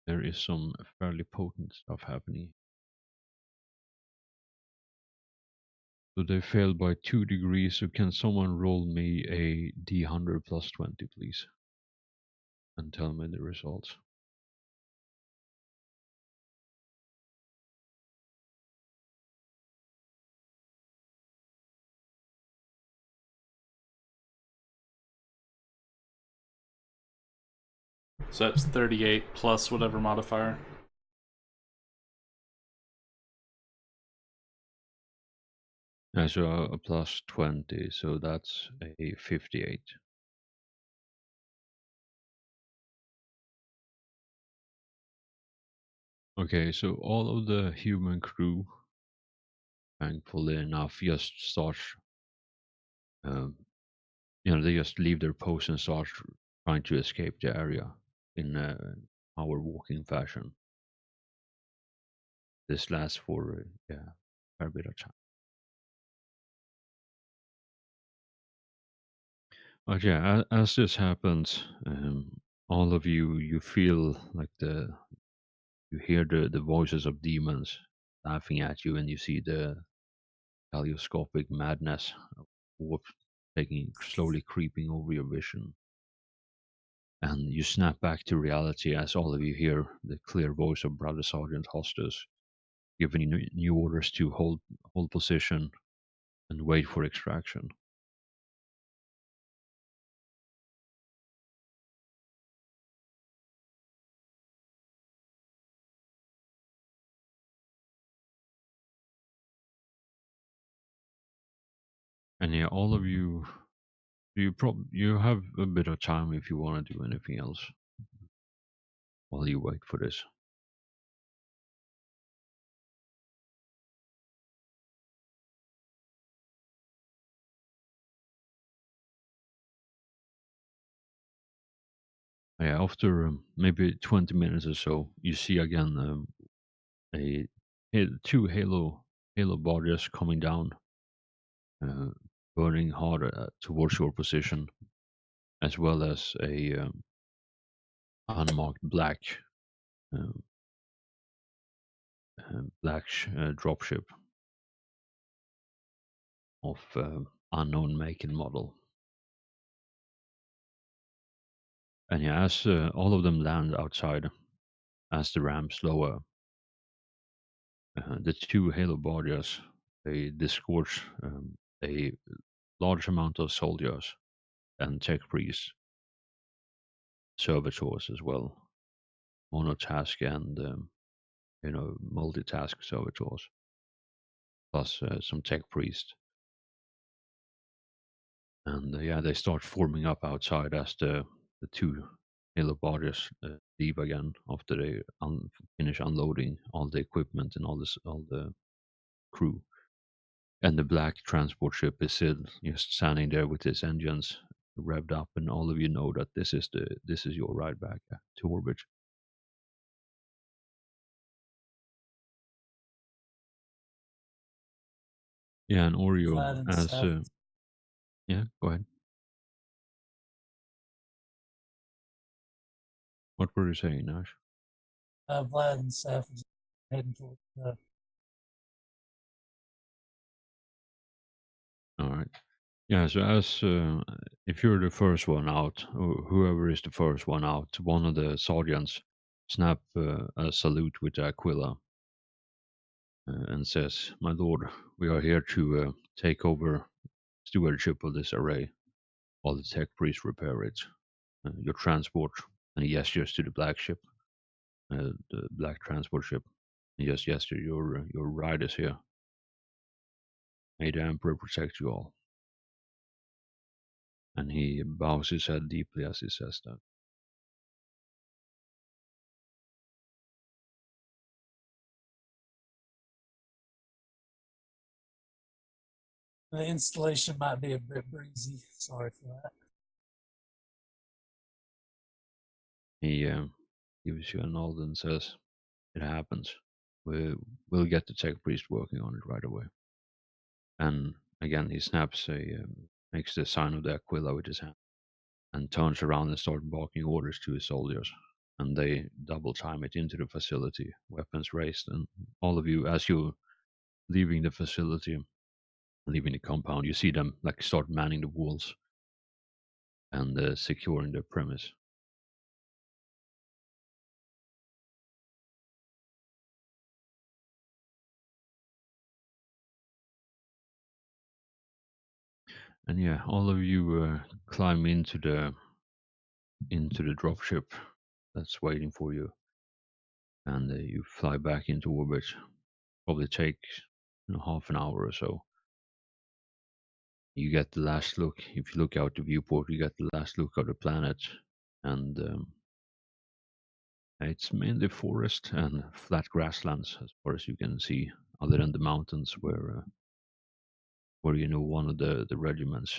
there is some fairly potent stuff happening. So they failed by 2 degrees. So can someone roll me a D100 plus 20, please? And tell me the results. So that's 38 plus whatever modifier. So a plus 20, so that's a 58. Okay, so all of the human crew, thankfully enough, just start, um, they just leave their post and start trying to escape the area in our walking fashion. This lasts for yeah, a fair bit of time. But yeah, as this happens, all of you feel like you hear the voices of demons laughing at you, and you see the kaleidoscopic madness of warp taking slowly creeping over your vision. And you snap back to reality as all of you hear the clear voice of Brother Sergeant Hostus giving you new orders to hold position and wait for extraction. And yeah, all of you, you have a bit of time if you want to do anything else while you wait for this. Yeah, after maybe 20 minutes or so, you see again a two halo bodies coming down, uh, burning hard towards your position, as well as a unmarked uh, dropship of unknown make and model. And yeah, as all of them land outside, as the ramps lower, the two halo bodies they disgorge a large amount of soldiers and tech priests, servitors as well, monotask and multitask servitors, plus some tech priests. And yeah, they start forming up outside as the two halo bodies leave again after they finish unloading all the equipment and all the crew. And the black transport ship is still just standing there with its engines revved up, and all of you know that this is your ride back to orbit. Yeah, and Oreo Vlad and as Seth. yeah, go ahead. What were you saying, Nash? Vlad and Seth is heading towards the All right. Yeah, so as if you're the first one out, or whoever is the first one out, one of the sergeants snap a salute with Aquila and says, "My lord, we are here to take over stewardship of this array while the tech priests repair it. Your transport," and he gestures to the black ship, the black transport ship. He just gestures, your ride is here. May the Emperor protect you all." And he bows his head deeply as he says that. The installation might be a bit breezy. Sorry for that. He gives you a nod and says, "It happens. We'll get the tech priest working on it right away." And again, he snaps makes the sign of the aquila with his hand, and turns around and starts barking orders to his soldiers. And they double time it into the facility, weapons raised, and all of you, as you're leaving the facility, leaving the compound, you see them like start manning the walls and securing the premise. And yeah, all of you climb into the dropship that's waiting for you, and you fly back into orbit. Probably take half an hour or so. You get the last look. If you look out the viewport, you get the last look of the planet, and it's mainly forest and flat grasslands as far as you can see, other than the mountains where one of the regiments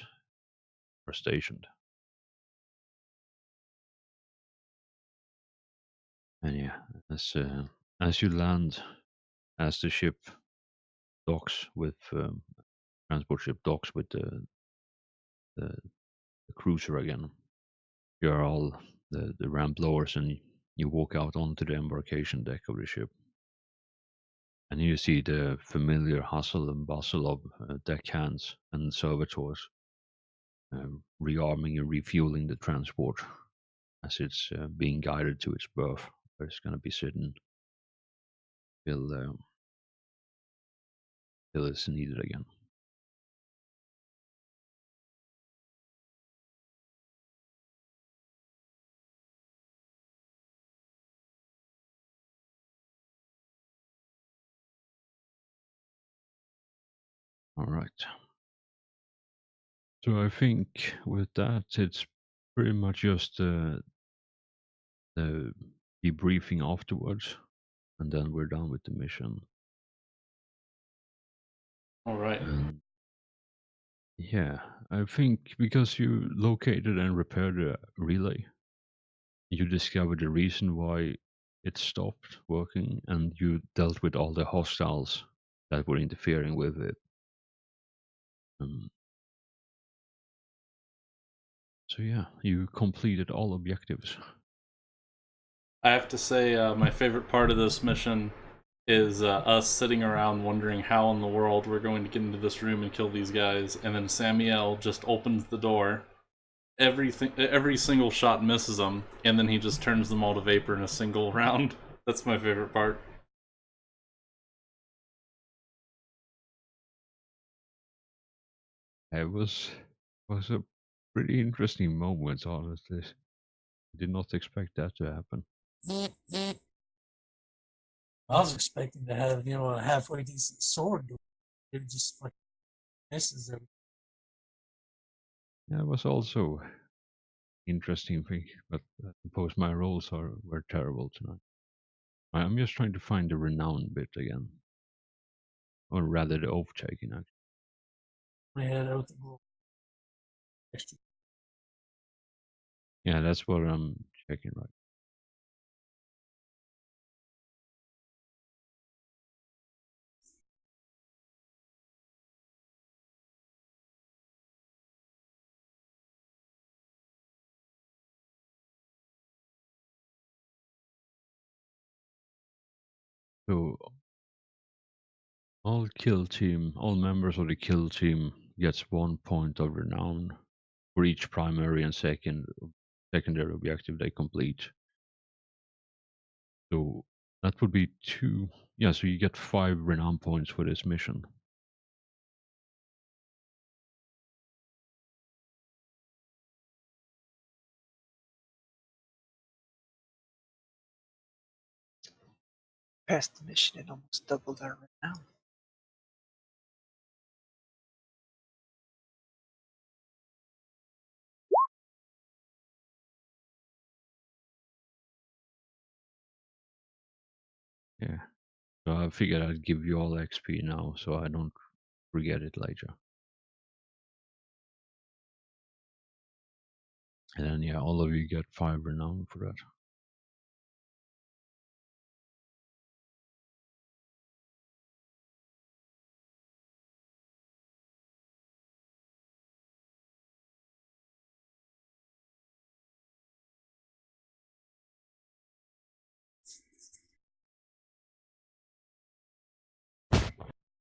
are stationed. And yeah, as you land, as the ship docks with transport ship docks with the cruiser again, you're all the ramp lowers and you walk out onto the embarkation deck of the ship. And you see the familiar hustle and bustle of deckhands and servitors rearming and refueling the transport as it's being guided to its berth, where it's going to be sitting till it's needed again. All right. So I think with that, it's pretty much just the debriefing afterwards, and then we're done with the mission. All right. And yeah, I think because you located and repaired the relay, you discovered the reason why it stopped working, and you dealt with all the hostiles that were interfering with it. Um, so yeah, you completed all objectives. I have to say, my favorite part of this mission is us sitting around wondering how in the world we're going to get into this room and kill these guys, and then Samuel just opens the door. Every single shot misses him, and then he just turns them all to vapor in a single round. That's my favorite part. It was a pretty interesting moment, honestly. I did not expect that to happen. I was expecting to have, a halfway decent sword. It just like misses everything. That was also interesting thing, but I suppose my rolls were terrible tonight. I'm just trying to find the renown bit again, or rather the oath taking. Actually, We had out the goal. Extra. yeah, that's what I'm checking right. So all members of the kill team gets 1 point of renown for each primary and secondary objective they complete. So that would be 2. Yeah, so you get 5 renown points for this mission. Passed the mission and almost doubled our renown. Yeah. So I figured I'd give you all XP now so I don't forget it later. And then, yeah, all of you get 5 renown for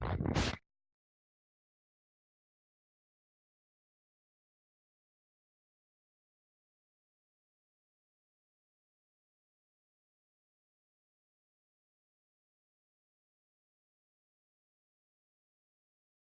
that.